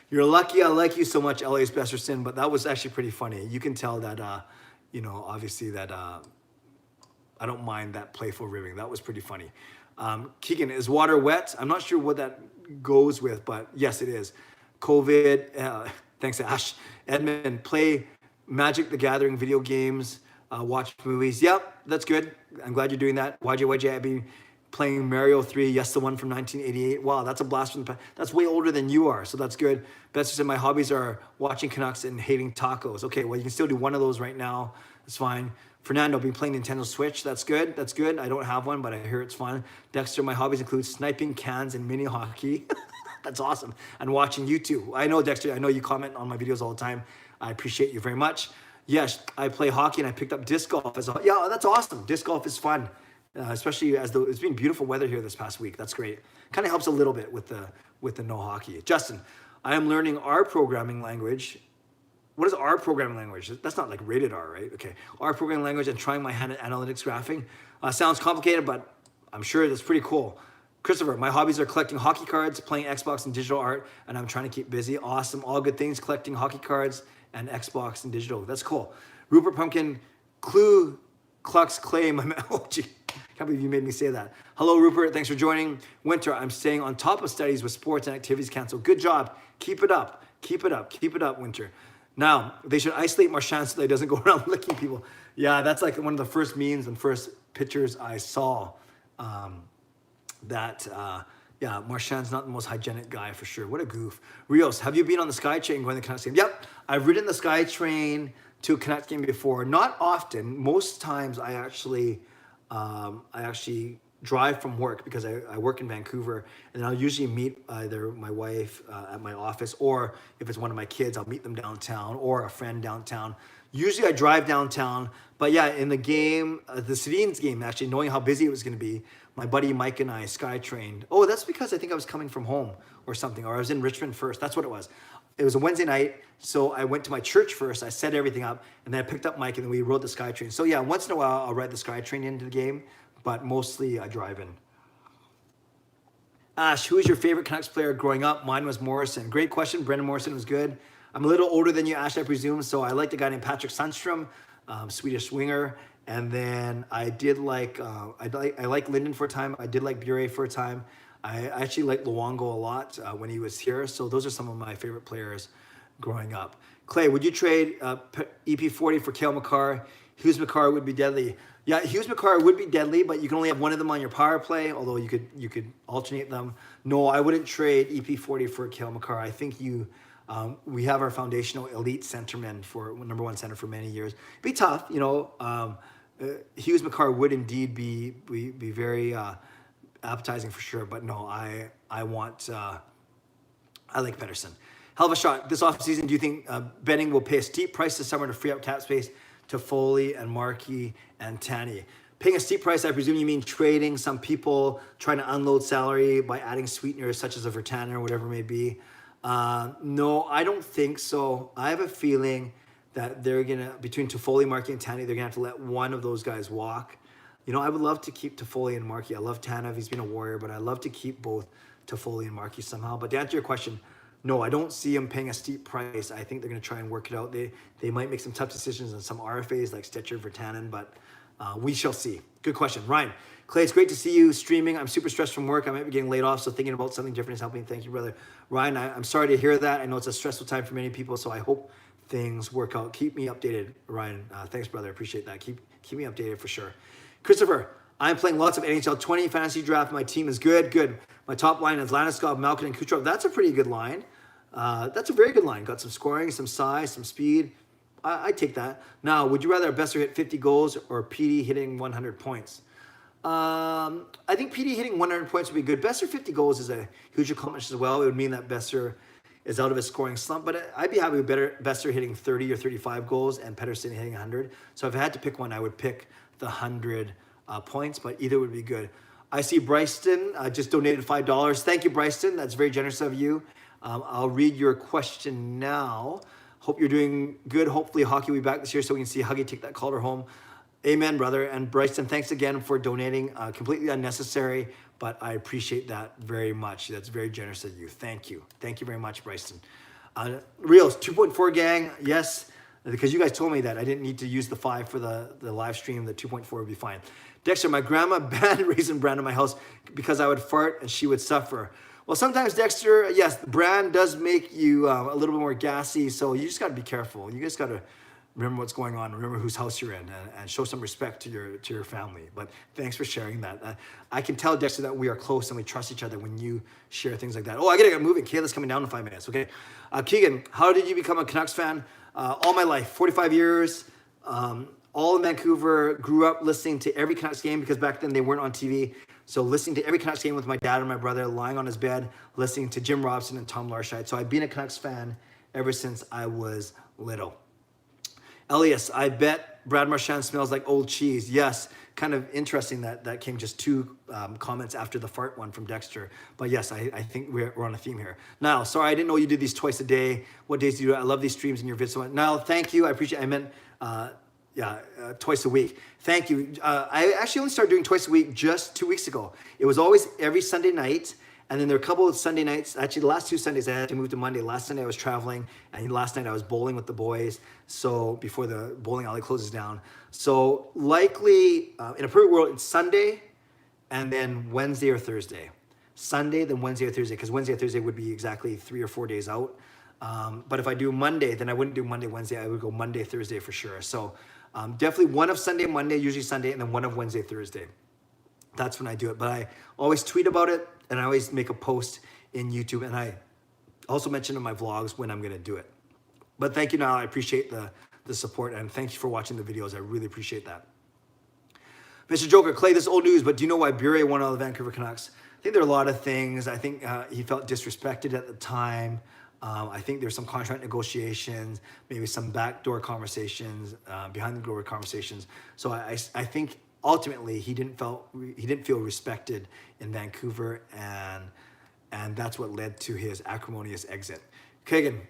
You're lucky I like you so much, Alex Besterson, but that was actually pretty funny. You can tell that, you know, obviously that I don't mind that playful ribbing. That was pretty funny. Keegan, is water wet? I'm not sure what that goes with, but yes, it is. COVID, thanks, Ash. Edmund, play Magic the Gathering video games, watch movies. Yep, that's good. I'm glad you're doing that. YJ, I've been playing Mario 3. Yes, the one from 1988. Wow, that's a blast from the past. That's way older than you are, so that's good. Bester said, my hobbies are watching Canucks and hating tacos. Okay, well, you can still do one of those right now. That's fine. Fernando, been playing Nintendo Switch. That's good. That's good. I don't have one, but I hear it's fun. Dexter, my hobbies include sniping cans and mini hockey. That's awesome. And watching YouTube. I know, Dexter, I know you comment on my videos all the time. I appreciate you very much. Yes, I play hockey and I picked up disc golf. Yeah, that's awesome. Disc golf is fun, especially as it's been beautiful weather here this past week. That's great. Kind of helps a little bit with the no hockey. Justin, I am learning R programming language. What is R programming language? That's not like rated R, right? Okay. R programming language and trying my hand at analytics graphing. Sounds complicated, but I'm sure that's pretty cool. Christopher, my hobbies are collecting hockey cards, playing Xbox and digital art, and I'm trying to keep busy. Awesome. All good things, collecting hockey cards and Xbox and digital. That's cool. Rupert Pumpkin, clue Clucks claim I'm oh gee, can't believe you made me say that. Hello Rupert, thanks for joining. Winter, I'm staying on top of studies with sports and activities canceled. Good job. Keep it up. Keep it up. Keep it up, Winter. Now, they should isolate Marchand so that he doesn't go around licking people. Yeah, that's like one of the first memes and first pictures I saw. Yeah, Marchand's not the most hygienic guy for sure. What a goof. Rios, have you been on the SkyTrain going to the Canucks game? Yep, I've ridden the SkyTrain to a Canucks game before. Not often. Most times I actually drive from work because I work in Vancouver, and I'll usually meet either my wife at my office, or if it's one of my kids, I'll meet them downtown, or a friend downtown. Usually I drive downtown, but yeah, in the game, the Sedin's game, actually, knowing how busy it was going to be, my buddy Mike and I SkyTrained. Oh, that's because I think I was coming from home or something, or I was in Richmond first. That's what it was. It was a Wednesday night, so I went to my church first. I set everything up, and then I picked up Mike, and then we rode the SkyTrain. So yeah, once in a while, I'll ride the SkyTrain into the game, but mostly I drive in. Ash, who is your favorite Canucks player growing up? Mine was Morrison. Great question. Brendan Morrison was good. I'm a little older than you, Ash, I presume, so I liked a guy named Patrick Sundstrom, Swedish swinger. And then I did like, I liked Linden for a time. I did like Bure for a time. I actually liked Luongo a lot when he was here. So those are some of my favorite players growing up. Clay, would you trade EP40 for Cale Makar? Hughes Makar would be deadly. Yeah, Hughes Makar would be deadly, but you can only have one of them on your power play, although you could alternate them. No, I wouldn't trade EP40 for Cale Makar. I think we have our foundational elite centerman for number one center for many years. It'd be tough, you know. Hughes Makar would indeed be very appetizing for sure, but no, I like Pettersson. Hell of a shot. This offseason, do you think Benning will pay a steep price this summer to free up cap space to Foley and Markey and Tanny? Paying a steep price, I presume you mean trading some people, trying to unload salary by adding sweeteners such as a Vertanen or whatever it may be. No, I don't think so. I have a feeling that they're going to, between Toffoli, Markey, and Tanny, they're going to have to let one of those guys walk. You know, I would love to keep Toffoli and Markey. I love Tanev. He's been a warrior, but I love to keep both Toffoli and Markey somehow. But to answer your question, no, I don't see him paying a steep price. I think they're going to try and work it out. They might make some tough decisions on some RFAs like Stetcher, Vertanen, but we shall see. Good question. Ryan, Clay, it's great to see you streaming. I'm super stressed from work. I might be getting laid off, so thinking about something different is helping. Thank you, brother. Ryan, I'm sorry to hear that. I know it's a stressful time for many people, so I hope things work out. Keep me updated, Ryan. Thanks, brother. I appreciate that. Keep me updated for sure. Christopher, I'm playing lots of NHL 20 fantasy draft. My team is good. Good. My top line is Landeskog, Malkin, and Kucherov. That's a pretty good line. That's a very good line. Got some scoring, some size, some speed. I take that. Now, would you rather Besser hit 50 goals or PD hitting 100 points? I think PD hitting 100 points would be good. Besser 50 goals is a huge accomplishment as well. It would mean that Besser is out of his scoring slump, but I'd be happy with Besser hitting 30 or 35 goals and Pettersson hitting 100. So if I had to pick one, I would pick the 100 points, but either would be good. I see Bryston just donated $5. Thank you, Bryston. That's very generous of you. I'll read your question now. Hope you're doing good. Hopefully hockey will be back this year so we can see Huggy take that Calder home. Amen, brother. And Bryson, thanks again for donating. Completely unnecessary, but I appreciate that very much. That's very generous of you. Thank you. Thank you very much, Bryson. Reels, 2.4 gang. Yes, because you guys told me that I didn't need to use the 5 for the live stream. The 2.4 would be fine. Dexter, my grandma banned Raisin Bran in my house because I would fart and she would suffer. Well, sometimes, Dexter, yes, bran does make you a little bit more gassy, so you just got to be careful. You just got to remember what's going on, remember whose house you're in, and show some respect to your family. But thanks for sharing that. I can tell, Dexter, that we are close and we trust each other when you share things like that. Oh, I got to get moving. Kayla's coming down in 5 minutes, okay? Keegan, how did you become a Canucks fan? All my life, 45 years, all in Vancouver, grew up listening to every Canucks game because back then they weren't on TV. So listening to every Canucks game with my dad and my brother, lying on his bed, listening to Jim Robson and Tom Larscheid. So I've been a Canucks fan ever since I was little. Elias, I bet Brad Marchand smells like old cheese. Yes, kind of interesting that came just 2 comments after the fart one from Dexter. But yes, I think we're on a theme here. Niall, sorry, I didn't know you did these twice a day. What days do you do? I love these streams and your vids so much. Niall, thank you. I appreciate it. I meant twice a week. Thank you. I actually only started doing twice a week just 2 weeks ago. It was always every Sunday night, And then there were a couple of Sunday nights. Actually, the last 2 Sundays I had to move to Monday. Last Sunday I was traveling, and last night I was bowling with the boys. So before the bowling alley closes down. So likely in a perfect world, it's Sunday, and then Wednesday or Thursday. Sunday, then Wednesday or Thursday, because Wednesday or Thursday would be exactly 3 or 4 days out. But if I do Monday, then I wouldn't do Monday, Wednesday. I would go Monday, Thursday for sure. So definitely one of Sunday, Monday, usually Sunday, and then one of Wednesday, Thursday. That's when I do it. But I always tweet about it, and I always make a post in YouTube, and I also mention in my vlogs when I'm going to do it. But thank you, Niall. I appreciate the support, and thank you for watching the videos. I really appreciate that. Mr. Joker, Clay, this is old news, but do you know why Bure won all the Vancouver Canucks? I think there are a lot of things. I think he felt disrespected at the time. I think there's some contract negotiations, maybe some backdoor conversations, behind the door conversations. So I think ultimately he didn't feel respected in Vancouver, and that's what led to his acrimonious exit. Kagan,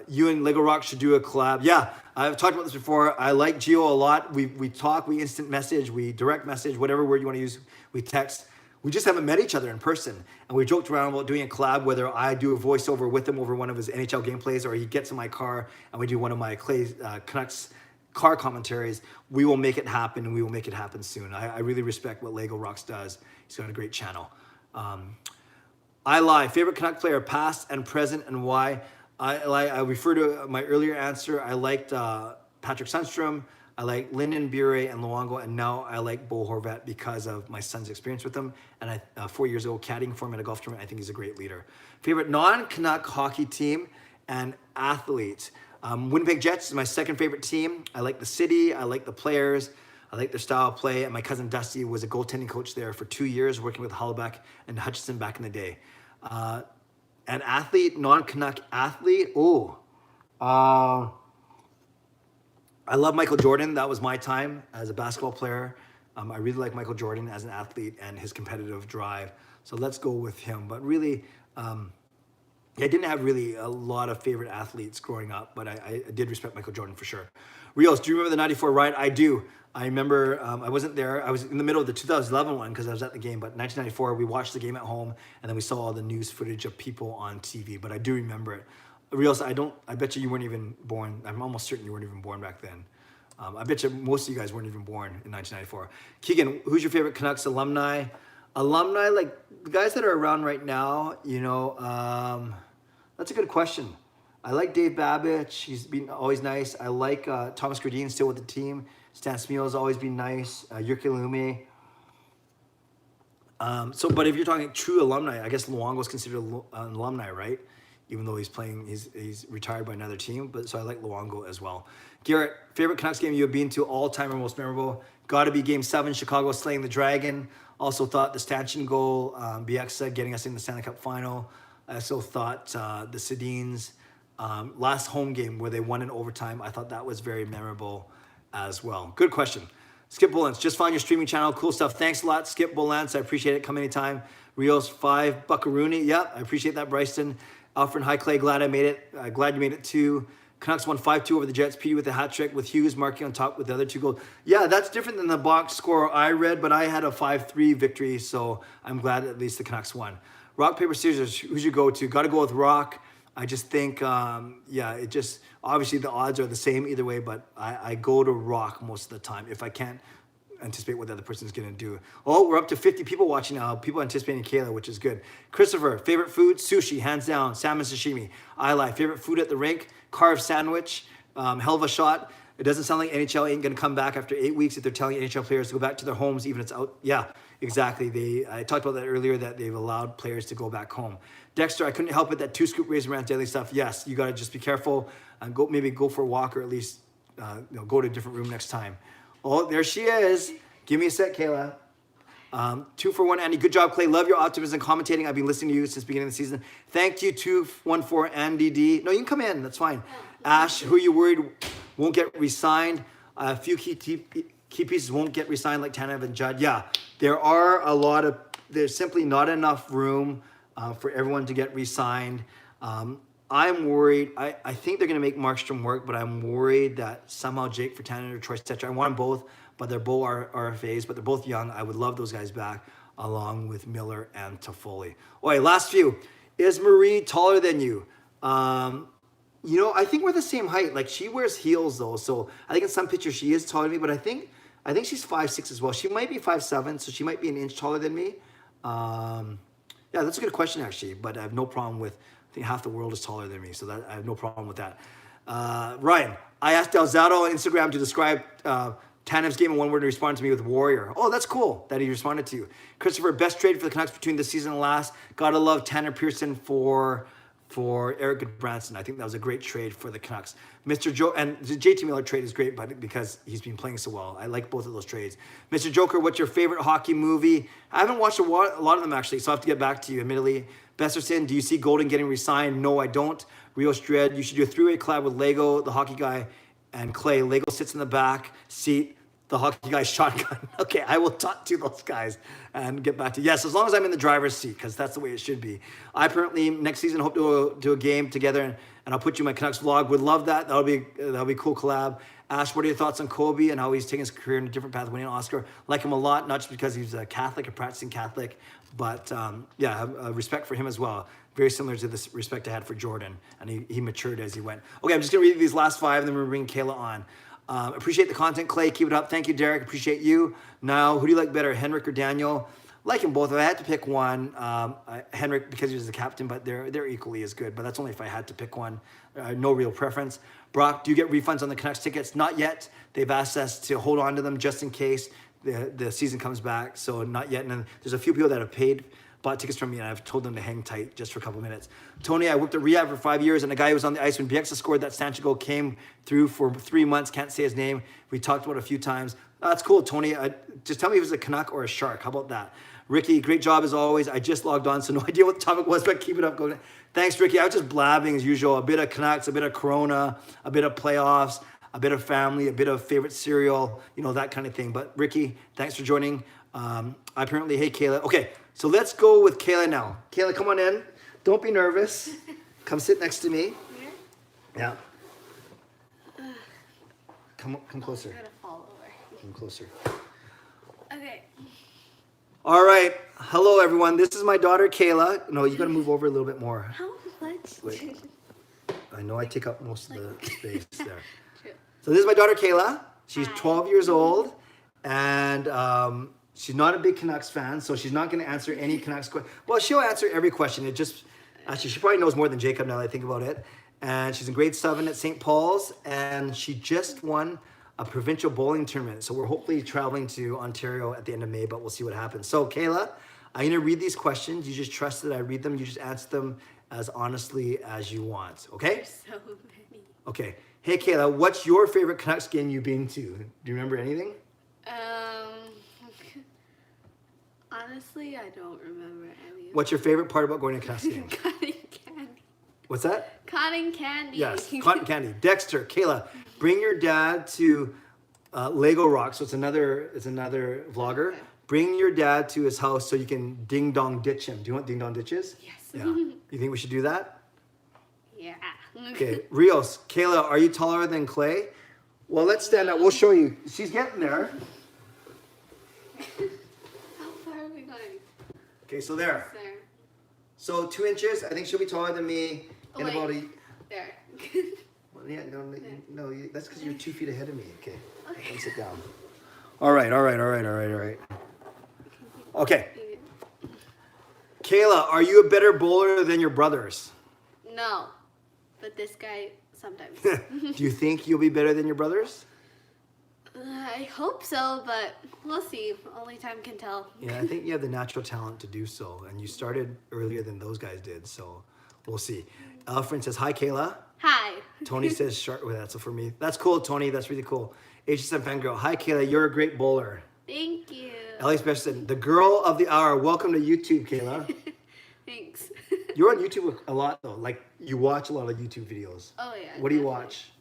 you and Lego Rock should do a collab. Yeah, I've talked about this before. I like Gio a lot. We talk, we instant message, we direct message, whatever word you want to use, we text. We just haven't met each other in person. And we joked around about doing a collab, whether I do a voiceover with him over one of his NHL gameplays, or he gets in my car and we do one of my Canucks car commentaries. We will make it happen, and we will make it happen soon. I really respect what Lego Rocks does. He's got a great channel. I lie. Favorite Canuck player, past and present, and why? I refer to my earlier answer. I liked Patrick Sundstrom. I like Lyndon Bure and Luongo, and now I like Bo Horvat because of my son's experience with him. And 4 years ago, caddying for him at a golf tournament, I think he's a great leader. Favorite non-Canuck hockey team and athlete. Winnipeg Jets is my second favorite team. I like the city. I like the players. I like their style of play. And my cousin Dusty was a goaltending coach there for 2 years, working with Hollaback and Hutchinson back in the day. An athlete, non-Canuck athlete. I love Michael Jordan. That was my time as a basketball player. I really like Michael Jordan as an athlete and his competitive drive. So let's go with him. But really, I didn't have really a lot of favorite athletes growing up, but I did respect Michael Jordan for sure. Rios, do you remember the 94 ride? I do. I remember I wasn't there. I was in the middle of the 2011 one because I was at the game. But 1994, we watched the game at home, and then we saw all the news footage of people on TV. But I do remember it. Rios, I bet you weren't even born. I'm almost certain you weren't even born back then. I bet you most of you guys weren't even born in 1994. Keegan, who's your favorite Canucks alumni? Alumni, like the guys that are around right now, that's a good question. I like Dave Babich. He's been always nice. I like Thomas Gradine, still with the team. Stan Smieel's always been nice. Jyrki Lumme. But if you're talking true alumni, I guess Luongo's considered an alumni, right? Even though he's retired by another team. But so I like Luongo as well. Garrett, favorite Canucks game you have been to all time or most memorable? Got to be Game 7, Chicago slaying the Dragon. Also thought the Stanchion goal, Bieksa getting us in the Stanley Cup final. I also thought the Sedins last home game where they won in overtime. I thought that was very memorable as well. Good question. Skip Bolance, just found your streaming channel. Cool stuff. Thanks a lot, Skip Bolance. I appreciate it. Come anytime. Rios 5, Buckaroony. Yep, I appreciate that, Bryson. Alfred, hi Clay, glad I made it. Glad you made it too. Canucks won 5-2 over the Jets. Petey with a hat trick with Hughes marking on top with the other 2 goals. Yeah, that's different than the box score I read, but I had a 5-3 victory, so I'm glad at least the Canucks won. Rock, paper, scissors, who's your go-to? Got to go with Rock. I just think, obviously the odds are the same either way, but I go to Rock most of the time if I can't anticipate what the other person's going to do. Oh, we're up to 50 people watching now. People anticipating Kayla, which is good. Christopher, favorite food? Sushi, hands down. Salmon sashimi. I lie. Favorite food at the rink? Carved sandwich. Hell of a shot. It doesn't sound like NHL ain't going to come back after 8 weeks if they're telling NHL players to go back to their homes, even if it's out. Yeah, exactly. I talked about that earlier, that they've allowed players to go back home. Dexter, I couldn't help it, that 2 scoop raisin bran daily stuff. Yes, you got to just be careful and maybe go for a walk, or at least go to a different room next time. Oh, there she is. Give me a sec, Kayla. 2 for 1, Andy. Good job, Clay. Love your optimism commentating. I've been listening to you since the beginning of the season. Thank you, 214 Andy D. No, you can come in. That's fine. Ash, who you worried won't get re-signed? A few key pieces won't get re-signed, like Tanev and Judd. Yeah, there's simply not enough room for everyone to get re-signed. I'm worried. I think they're going to make Markstrom work, but I'm worried that somehow Jake Virtanen or Troy Stecher, I want them both, but they're both RFAs, but they're both young. I would love those guys back, along with Miller and Toffoli. Okay, last few. Is Marie taller than you? You know, I think we're the same height. Like, she wears heels though, so I think in some pictures she is taller than me, but I think she's 5'6" as well. She might be 5'7", so she might be an inch taller than me. Yeah, that's a good question actually, but I have no problem with, I think half the world is taller than me, so that I have no problem with that. Ryan, I asked Delzato on Instagram to describe Tanev's game in one word, and he responded to me with warrior. Oh, that's cool that he responded to you. Christopher, best trade for the Canucks between this season and last. Gotta love Tanner Pearson for Eric Goodbranson. I think that was a great trade for the Canucks. Mr. Joe, and the JT Miller trade is great, but because he's been playing so well. I like both of those trades. Mr. Joker, what's your favorite hockey movie? I haven't watched a lot of them actually, so I'll have to get back to you, admittedly. Besterson, do you see Golden getting re-signed? No, I don't. Rios Dredd, you should do a three-way collab with Lego, the hockey guy, and Clay. Lego sits in the back seat, the hockey guy's shotgun. Okay, I will talk to those guys and get back to you. Yes, as long as I'm in the driver's seat, because that's the way it should be. I apparently next season hope to do a game together, and I'll put you in my Canucks vlog. Would love that. That'll be a cool collab. Ash, what are your thoughts on Kobe and how he's taking his career in a different path, winning an Oscar? Like him a lot, not just because he's a Catholic, a practicing Catholic, but yeah, I have respect for him as well. Very similar to the respect I had for Jordan, and he matured as he went. Okay, I'm just gonna read these last five, and then we're bringing Kayla on. Appreciate the content, Clay. Keep it up. Thank you, Derek. Appreciate you. Now, who do you like better, Henrik or Daniel? Like them both. If I had to pick one, Henrik, because he was the captain, but they're equally as good. But that's only if I had to pick one. No real preference. Brock, do you get refunds on the Canucks tickets? Not yet. They've asked us to hold on to them just in case the season comes back. So not yet. And then there's a few people that have bought tickets from me, and I've told them to hang tight just for a couple minutes. Tony, I worked at rehab for 5 years, and the guy who was on the ice when Bieksa scored that Sancho goal came through for 3 months. Can't say his name. We talked about it a few times. That's cool, Tony. Just tell me if it was a Canuck or a Shark. How about that? Ricky, great job as always. I just logged on, so no idea what the topic was, but keep it up. Going. Thanks, Ricky. I was just blabbing as usual. A bit of Canucks, a bit of Corona, a bit of playoffs, a bit of family, a bit of favorite cereal, you know, that kind of thing. But Ricky, thanks for joining. Apparently, hey, Kayla. Okay, so let's go with Kayla now. Kayla, come on in. Don't be nervous. Come sit next to me. Yeah. Come closer. I'm gonna fall over. Come closer. Okay. All right. Hello, everyone. This is my daughter, Kayla. No, you got to move over a little bit more. How much? Wait. I know I take up most of the space there. True. So this is my daughter, Kayla. She's Hi. 12 years old, and she's not a big Canucks fan, so she's not going to answer any Canucks questions. Well, she'll answer every question. Actually, she probably knows more than Jacob now that I think about it. And she's in grade 7 at St. Paul's, and she just won a provincial bowling tournament. So we're hopefully traveling to Ontario at the end of May, but we'll see what happens. So Kayla, I'm going to read these questions. You just trust that I read them. You just answer them as honestly as you want, okay? There's so many. Okay. Hey, Kayla, what's your favorite Canucks game you've been to? Do you remember anything? Honestly, I don't remember any. What's your favorite part about going to a Canucks game? Cotton candy. What's that? Cotton candy. Yes, cotton candy. Dexter, Kayla, bring your dad to Lego Rock. So it's another vlogger. Okay. Bring your dad to his house so you can ding dong ditch him. Do you know what ding dong ditch is? Yes. Yeah. You think we should do that? Yeah. Okay. Rios, Kayla, are you taller than Clay? Well, let's stand up. We'll show you. She's getting there. How far are we going? Okay, so there. There. So 2 inches. I think she'll be taller than me in Wait. about a. There. Well, yeah, no, that's because you're 2 feet ahead of me. Okay. Okay. Come sit down. All right. Okay. Kayla, are you a better bowler than your brothers? No. But this guy sometimes. Do you think you'll be better than your brothers? I hope so, but we'll see. Only time can tell. Yeah, I think you have the natural talent to do so, and you started earlier than those guys did, so we'll see. Alfred says, hi, Kayla. Hi. Tony says, sharp with that, so for me. That's cool, Tony. That's really cool. HSM Fangirl, hi, Kayla. You're a great bowler. Thank you. Alex Best said, the girl of the hour. Welcome to YouTube, Kayla. Thanks. You're on YouTube a lot, though. Like, you watch a lot of YouTube videos. Oh, yeah. What do you definitely. watch?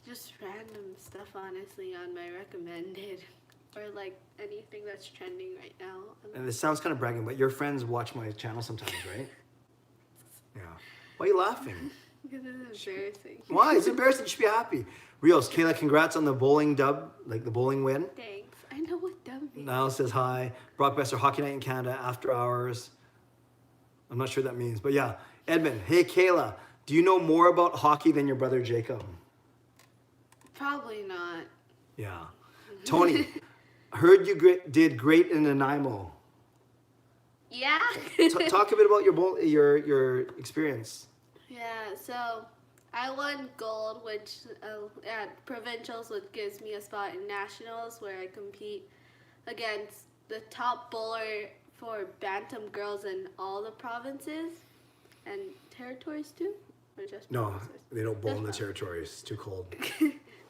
Just random stuff, honestly, on my recommended. Or, like, anything that's trending right now. And this sounds kind of bragging, but your friends watch my channel sometimes, right? Yeah. Why are you laughing? Because it's embarrassing. Why? It's embarrassing. You should be happy. Rios, Kayla, congrats on the bowling dub, like the bowling win. Thanks. I know what dumb means. Niall says hi. Brock Besser, Hockey Night in Canada, after hours. I'm not sure what that means, but yeah. Edmund, hey Kayla, do you know more about hockey than your brother Jacob? Probably not. Yeah. Tony, heard you did great in Nanaimo. Yeah. Talk a bit about your experience. Yeah, so I won gold, which at provincials, which gives me a spot in nationals where I compete against the top bowler for bantam girls in all the provinces and territories too, or just No, provinces? they don't bowl in the Just territories. It's too cold.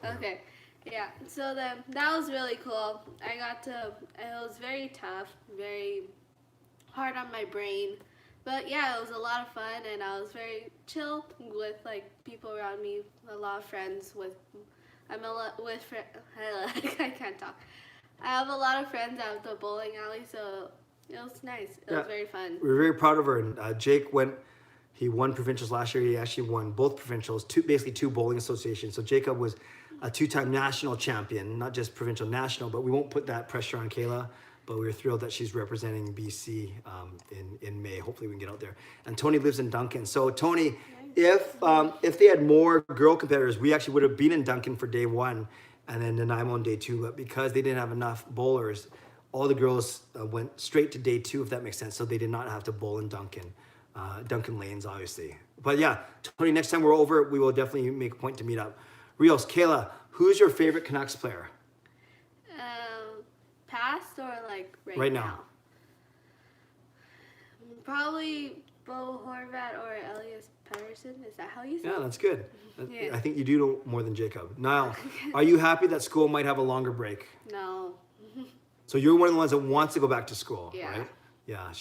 Okay, yeah. So then that was really cool. I got to. It was very tough, very hard on my brain. But yeah, it was a lot of fun, and I was very chill with like people around me. A lot of friends with. I'm a lot with. I can't talk. I have a lot of friends at the bowling alley, so it was nice. It was very fun. We're very proud of her. And Jake went. He won provincials last year. He actually won both provincials, basically two bowling associations. So Jacob was a two-time national champion, not just provincial, national. But we won't put that pressure on Kayla. But we were thrilled that she's representing BC in May. Hopefully we can get out there. And Tony lives in Duncan. So Tony, if they had more girl competitors, we actually would have been in Duncan for day one and then Nanaimo on day two. But because they didn't have enough bowlers, all the girls went straight to day two, if that makes sense. So they did not have to bowl in Duncan. Duncan Lanes, obviously. But yeah, Tony, next time we're over, we will definitely make a point to meet up. Rios, Kayla, who's your favorite Canucks player? Past or like Right now. Probably Bo Horvat or Elias Pettersson. Is that how you say Yeah, it? that's good. Yeah. I think you do know more than Jacob. Niall, are you happy that school might have a longer break? No. So you're one of the ones that wants to go back to school, Yeah. right? Yeah,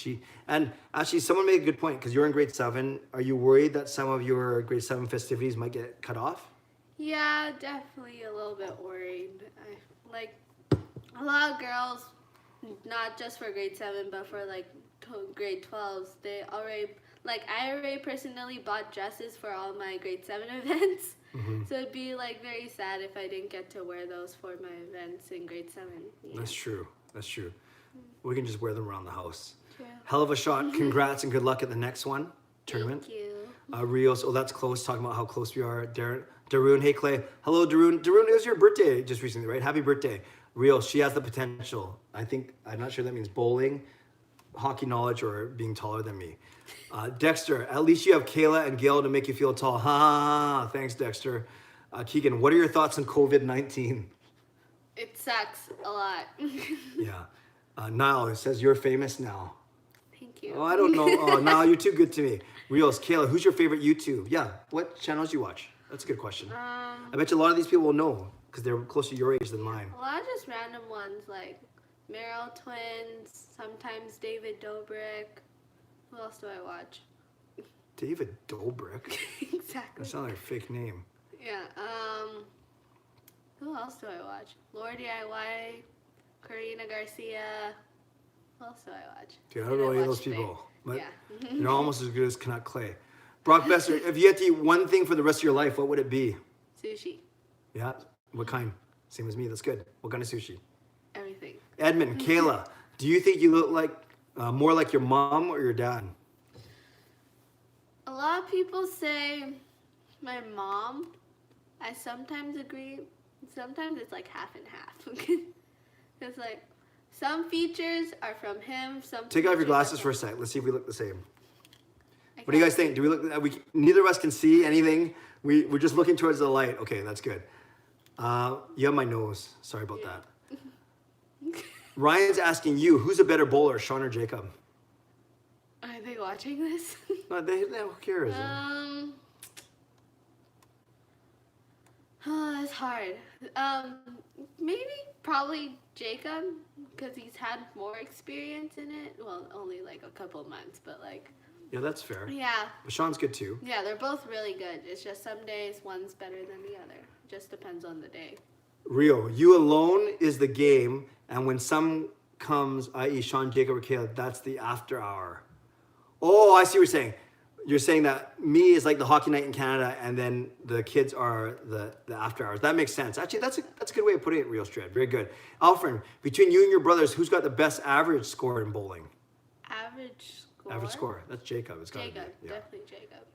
and actually someone made a good point because you're in grade 7. Are you worried that some of your grade 7 festivities might get cut off? Yeah, definitely a little bit worried. Like a lot of girls, not just for grade 7, but for like grade 12s, they already, like I already personally bought dresses for all my grade 7 events. Mm-hmm. So it'd be like very sad if I didn't get to wear those for my events in grade 7. Yeah. That's true. We can just wear them around the house. True. Hell of a shot. Congrats and good luck at the next one. Tournament. Thank you. Rios, that's close. Talking about how close we are. Daroon, hey Clay. Hello, Daroon. Daroon, it was your birthday just recently, right? Happy birthday. Rios, she has the potential. I'm not sure that means bowling, hockey knowledge, or being taller than me. Dexter, at least you have Kayla and Gail to make you feel tall. Ha! Thanks, Dexter. Keegan, what are your thoughts on COVID-19? It sucks a lot. Yeah. Niall, it says you're famous now. Thank you. Oh, I don't know. Oh, Niall, you're too good to me. Rios, Kayla, who's your favorite YouTube? Yeah. What channels you watch? That's a good question. I bet you a lot of these people will know because they're closer to your age than mine. A lot of just random ones like Meryl Twins, sometimes David Dobrik. Who else do I watch? David Dobrik? Exactly. That sounds like a fake name. Yeah. Who else do I watch? Lord DIY, Karina Garcia. Who else do I watch? Dude, I don't know any of those today. people. But Yeah. you're almost as good as Canuck Clay. Brock Besser, if you had to eat one thing for the rest of your life, what would it be? Sushi. Yeah? What kind? Same as me. That's good. What kind of sushi? Everything. Edmund, Kayla, do you think you look like more like your mom or your dad? A lot of people say my mom. I sometimes agree. Sometimes it's like half and half. It's like some features are from him. Some Take off your features glasses are for a sec. Let's see if we look the same. I What do you guys can't- think? Do we look? Neither of us can see anything. We're just looking towards the light. Okay, that's good. You have my nose. Sorry about that. Ryan's asking you, who's a better bowler, Sean or Jacob? Are they watching this? No, who cares? Oh, that's hard. Maybe probably Jacob because he's had more experience in it. Well, only like a couple months, but like Yeah, that's fair. yeah, But Sean's good too. yeah, they're both really good. It's just some days one's better than the other. Just depends on the day. Rio, you alone is the game, and when some comes, i.e. Sean, Jacob, or Caleb, that's the after hour. Oh, I see what you're saying. You're saying that me is like the hockey night in Canada, and then the kids are the after hours. That makes sense. Actually, that's a good way of putting it, Real Stred. Very good. Alfred, between you and your brothers, who's got the best average score in bowling? Average score? Average score. That's Jacob. It's gotta Jacob. be. Yeah. Definitely Jacob.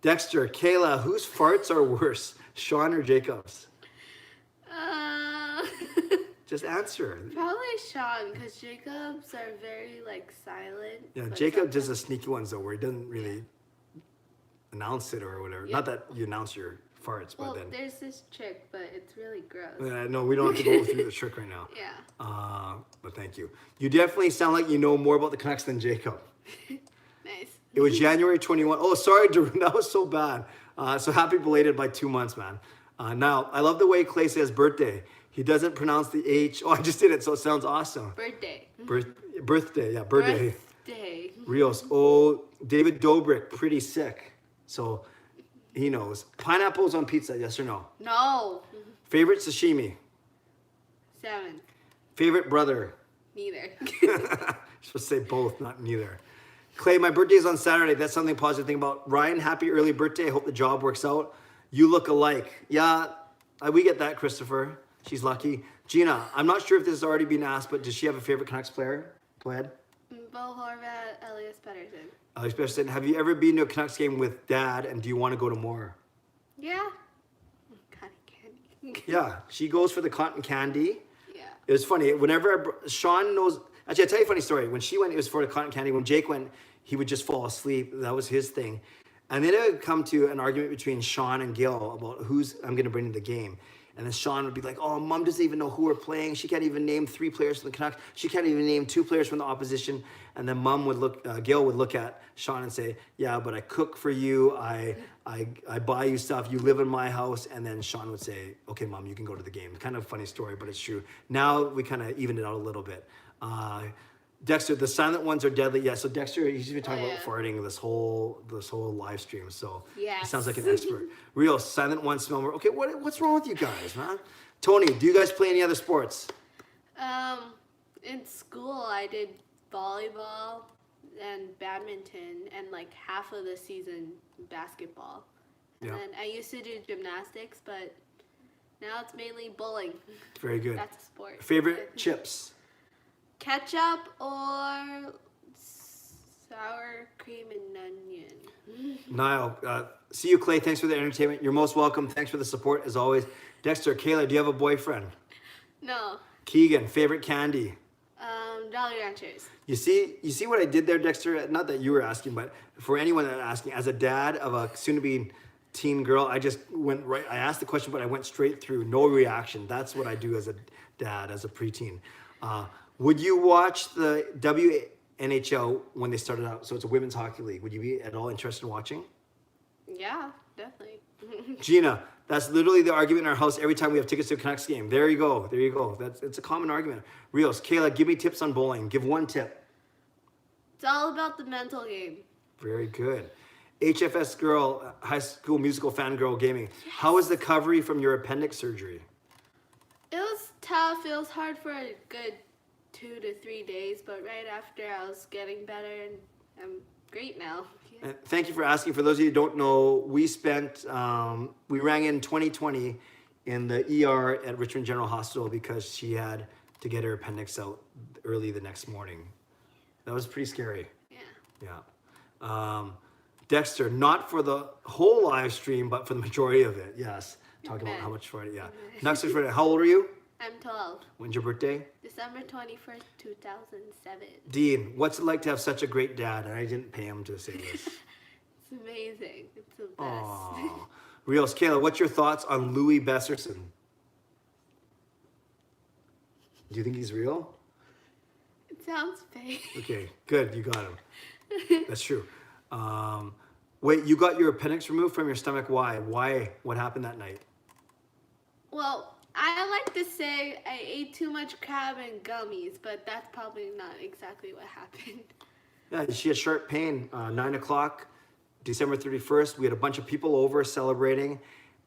Dexter, Kayla, whose farts are worse, Sean or Jacob's? Just answer. Probably Sean, because Jacobs are very like silent. Yeah, but Jacob does the sometimes- sneaky ones though, where he doesn't really announce it or whatever. Yeah. Not that you announce your farts, Well, but then. there's this trick, but it's really gross. No, we don't have to go through the trick right now. Yeah. But thank you. You definitely sound like you know more about the Canucks than Jacob. Nice. It was January 21. Oh, sorry, Darun. That was so bad. So happy belated by 2 months, man. Now, I love the way Clay says birthday. He doesn't pronounce the H. Oh, I just did it, so it sounds awesome. Birthday. Birthday, yeah, birthday. Birthday. Rios. Oh, David Dobrik, pretty sick. So he knows. Pineapples on pizza, yes or no? No. Favorite sashimi? 7. Favorite brother? Neither. You're supposed to say both, not neither. Clay, my birthday is on Saturday. That's something positive to think about. Ryan, happy early birthday. I hope the job works out. You look alike. Yeah, we get that, Christopher. She's lucky. Gina, I'm not sure if this has already been asked, but does she have a favorite Canucks player? Go ahead. Bo Horvat, Elias Pettersson. Alex Pettersson, have you ever been to a Canucks game with Dad, and do you want to go to more? Yeah. Cotton candy. Yeah, she goes for the cotton candy. Yeah. It was funny. Whenever Sean knows, actually, I'll tell you a funny story. When she went, it was for the cotton candy. When Jake went, he would just fall asleep. That was his thing. And then it would come to an argument between Sean and Gil about who's I'm going to bring to the game. And then Sean would be like, oh, Mom doesn't even know who we're playing. She can't even name 3 players from the Canucks. She can't even name 2 players from the opposition. And then Gil would look at Sean and say, yeah, but I cook for you. I buy you stuff. You live in my house. And then Sean would say, okay, Mom, you can go to the game. Kind of a funny story, but it's true. Now we kind of evened it out a little bit. Dexter, the silent ones are deadly. Yeah, so Dexter, he's been talking about farting this whole live stream. So he sounds like an expert. Real silent ones smell more. Okay, what's wrong with you guys, man? Tony, do you guys play any other sports? In school, I did volleyball and badminton, and like half of the season basketball. And Yeah. then I used to do gymnastics, but now it's mainly bowling. Very good. That's a sport. Favorite chips? Ketchup or sour cream and onion. Niall, see you, Clay. Thanks for the entertainment. You're most welcome. Thanks for the support, as always. Dexter, Kayla, do you have a boyfriend? No. Keegan, favorite candy? Jolly Ranchers. You see what I did there, Dexter? Not that you were asking, but for anyone that's asking, as a dad of a soon-to-be teen girl, I just went right. I asked the question, but I went straight through. No reaction. That's what I do as a dad, as a preteen. Would you watch the WNHL when they started out? So it's a women's hockey league. Would you be at all interested in watching? Yeah, definitely. Gina, that's literally the argument in our house every time we have tickets to a Canucks game. There you go. It's a common argument. Rios, Kayla, give me tips on bowling. Give one tip. It's all about the mental game. Very good. HFS girl, High School Musical fangirl gaming. Yes. How was the recovery from your appendix surgery? It was tough. It was hard for a good 2 to 3 days, but right after I was getting better and I'm great now. Yeah. And thank you for asking. For those of you who don't know, we rang in 2020 in the ER at Richmond General Hospital because she had to get her appendix out early the next morning. That was pretty scary. Yeah. Dexter, not for the whole live stream, but for the majority of it. Yes. Talking about how much for it. Yeah. Next is how old are you? I'm 12. When's your birthday? December 21st, 2007. Dean, what's it like to have such a great dad? And I didn't pay him to say this. It's amazing. It's the best. Aww. Rios, Kayla, what's your thoughts on Louis Besserson? Do you think he's real? It sounds fake. Okay, good. You got him. That's true. Wait, you got your appendix removed from your stomach. Why? Why? What happened that night? Well, I like to say I ate too much crab and gummies, but that's probably not exactly what happened. Yeah, she had sharp pain. 9 o'clock, December 31st. We had a bunch of people over celebrating,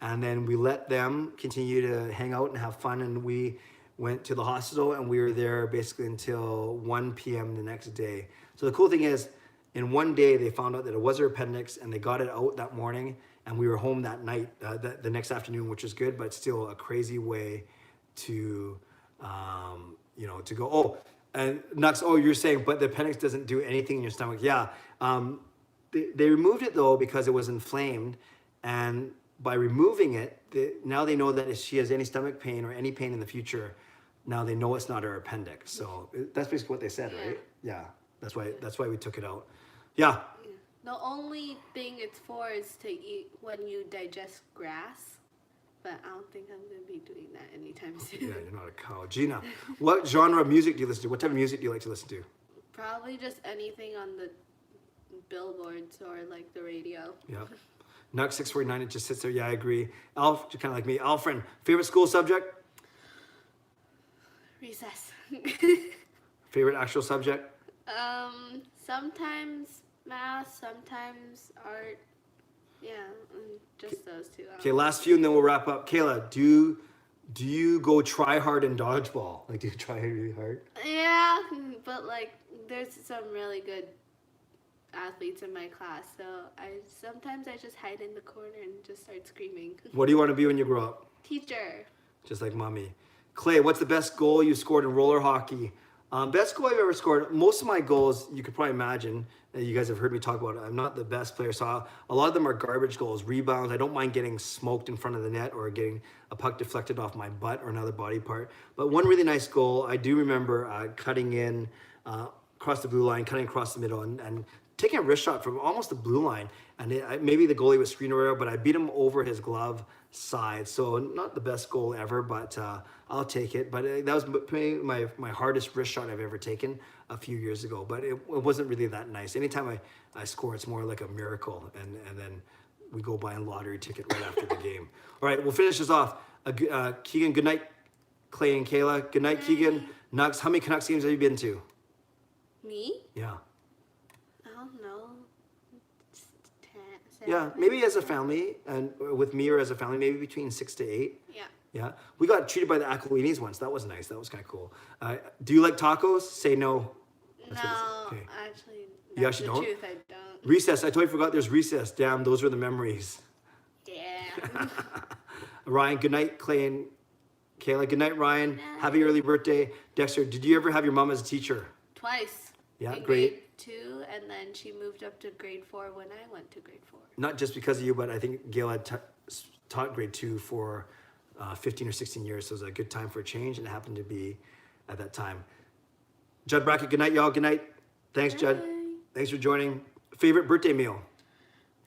and then we let them continue to hang out and have fun, and we went to the hospital, and we were there basically until 1 p.m. the next day. So the cool thing is, in one day they found out that it was her appendix, and they got it out that morning, and we were home that night, the next afternoon, which was good, but still a crazy way to, to go. Oh, and Nux, you're saying, but the appendix doesn't do anything in your stomach. Yeah, they removed it though because it was inflamed, and by removing it, now they know that if she has any stomach pain or any pain in the future, now they know it's not her appendix. So that's basically what they said, right? Yeah, that's why we took it out. Yeah. The only thing it's for is to eat when you digest grass, but I don't think I'm going to be doing that anytime soon. Yeah, you're not a cow. Gina, what genre of music do you listen to? What type of music do you like to listen to? Probably just anything on the billboards or like the radio. Yeah. Nux 649, it just sits there. Yeah, I agree. Alf, kind of like me. Alfred, favorite school subject? Recess. Favorite actual subject? Sometimes math, sometimes art. Yeah, just those two. Okay, last few and then we'll wrap up. Kayla, do you go try hard in dodgeball? Like, do you try really hard? Yeah, but like there's some really good athletes in my class, so sometimes I just hide in the corner and just start screaming. What do you want to be when you grow up? Teacher. Just like mommy. Clay, what's the best goal you scored in roller hockey? Best goal I've ever scored. Most of my goals, you could probably imagine, you guys have heard me talk about it. I'm not the best player, so a lot of them are garbage goals, rebounds. I don't mind getting smoked in front of the net or getting a puck deflected off my butt or another body part. But one really nice goal, I do remember cutting in across the blue line, cutting across the middle, and taking a wrist shot from almost the blue line. And maybe the goalie was screen away, but I beat him over his glove side. So not the best goal ever, but I'll take it. But that was my hardest wrist shot I've ever taken a few years ago. But it wasn't really that nice. Anytime I score, it's more like a miracle. And then we go buy a lottery ticket right after the game. All right, we'll finish this off. Keegan, good night. Clay and Kayla, good night, Keegan. Nux, how many Canucks games have you been to? Me? Yeah. I don't know. Yeah, maybe as a family, and with me or as a family, maybe between 6 to 8. Yeah. Yeah. We got treated by the Aquilinis once. That was nice. That was kind of cool. Do you like tacos? Say no. No, okay. actually, You actually the don't? truth, I don't. Recess. I totally forgot there's recess. Damn, those were the memories. Yeah. Ryan, good night. Clay and Kayla, good night, Ryan. Happy early birthday. Dexter, did you ever have your mom as a teacher? Twice. Yeah, in great. Grade 2, and then she moved up to grade 4 when I went to grade 4. Not just because of you, but I think Gail had taught grade 2 for 15 or 16 years, so it was a good time for a change, and it happened to be at that time. Judd Brackett, good night, y'all. Good night. Thanks, Judd. Thanks for joining. Favorite birthday meal?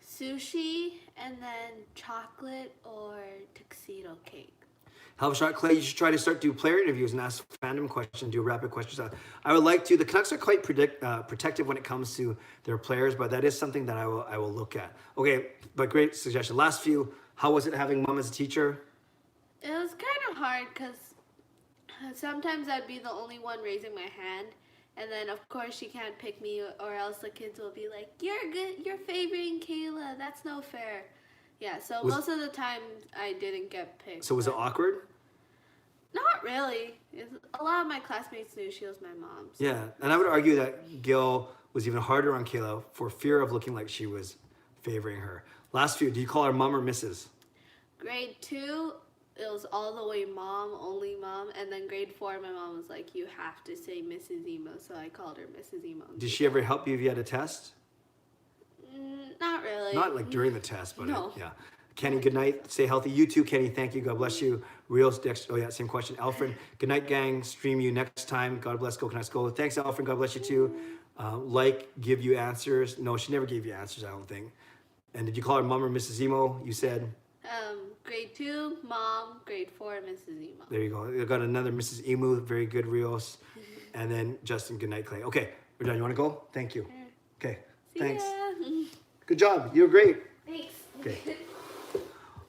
Sushi, and then chocolate or tuxedo cake. Hell of a shot, Clay. You should try to start do player interviews and ask fandom questions, do rapid questions. I would like to. The Canucks are quite protective when it comes to their players, but that is something that I will look at. Okay, but great suggestion. Last few. How was it having mom as a teacher? It was kind of hard because sometimes I'd be the only one raising my hand, and then of course she can't pick me, or else the kids will be like, "You're good. You're favoring Kayla. That's no fair." Yeah, so most of the time I didn't get picked. So was it awkward? Not really. A lot of my classmates knew she was my mom. So. Yeah, and I would argue that Gil was even harder on Kayla for fear of looking like she was favoring her. Last few, do you call her mom or Mrs.? Grade 2, it was all the way mom, only mom. And then grade 4, my mom was like, you have to say Mrs. Emo. So I called her Mrs. Emo. Did she ever help you if you had a test? Not really. Not like during the test, but no. Yeah. Kenny, good night. Stay healthy. You too, Kenny. Thank you. God bless you. Real Dexter. Oh, yeah, same question. Alfred, good night, gang. Stream you next time. God bless. Go Canucks go. Thanks, Alfred. God bless you too. Give you answers. No, she never gave you answers, I don't think. And did you call her mom or Mrs. Emo? You said? Grade 2, mom. Grade 4, Mrs. Emo. There you go. You got another Mrs. Emu. Very good, Rios. And then Justin, good night, Clay. Okay, we're done. You want to go? Thank you. Okay, thanks. Ya. Good job. You were great. Thanks. Okay.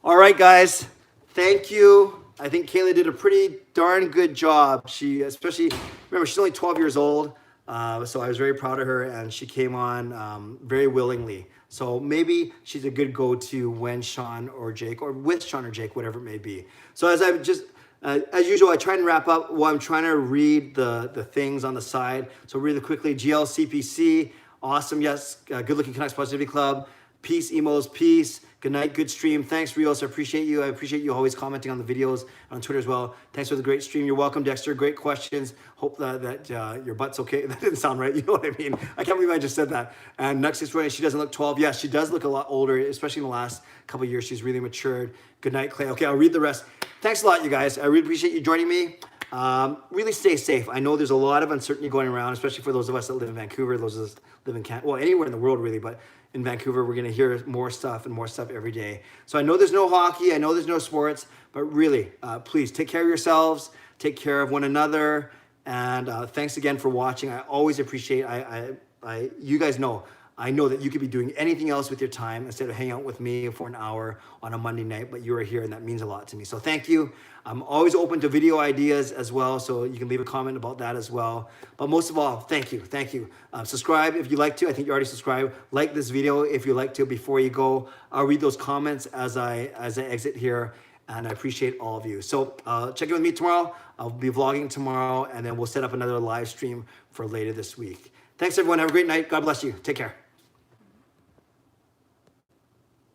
All right, guys. Thank you. I think Kayla did a pretty darn good job. Remember, she's only 12 years old. So I was very proud of her, and she came on very willingly. So maybe she's a good go-to when Sean or Jake, or with Sean or Jake, whatever it may be. So as usual, I try and wrap up while I'm trying to read the things on the side. So really quickly, GLCPC, Awesome. Yes. Good Looking Canucks Positivity Club. Peace, emos, peace. Good night, good stream. Thanks, Rios. I appreciate you. I appreciate you always commenting on the videos on Twitter as well. Thanks for the great stream. You're welcome, Dexter. Great questions. Hope that your butt's okay. That didn't sound right. You know what I mean? I can't believe I just said that. And Nux is running. She doesn't look 12. Yes, she does look a lot older, especially in the last couple of years. She's really matured. Good night, Clay. Okay, I'll read the rest. Thanks a lot, you guys. I really appreciate you joining me. Really stay safe. I know there's a lot of uncertainty going around, especially for those of us that live in Vancouver, those of us that live in Canada, well, anywhere in the world really, but in Vancouver, we're going to hear more stuff and more stuff every day. So I know there's no hockey, I know there's no sports, but really, please take care of yourselves, take care of one another, and thanks again for watching. I always appreciate, you guys know, I know that you could be doing anything else with your time instead of hanging out with me for an hour on a Monday night, but you are here and that means a lot to me. So thank you. I'm always open to video ideas as well, so you can leave a comment about that as well. But most of all, thank you, thank you. Subscribe if you like to. I think you already subscribed. Like this video if you like to before you go. I'll read those comments as I exit here, and I appreciate all of you. So check in with me tomorrow. I'll be vlogging tomorrow, and then we'll set up another live stream for later this week. Thanks everyone. Have a great night. God bless you. Take care.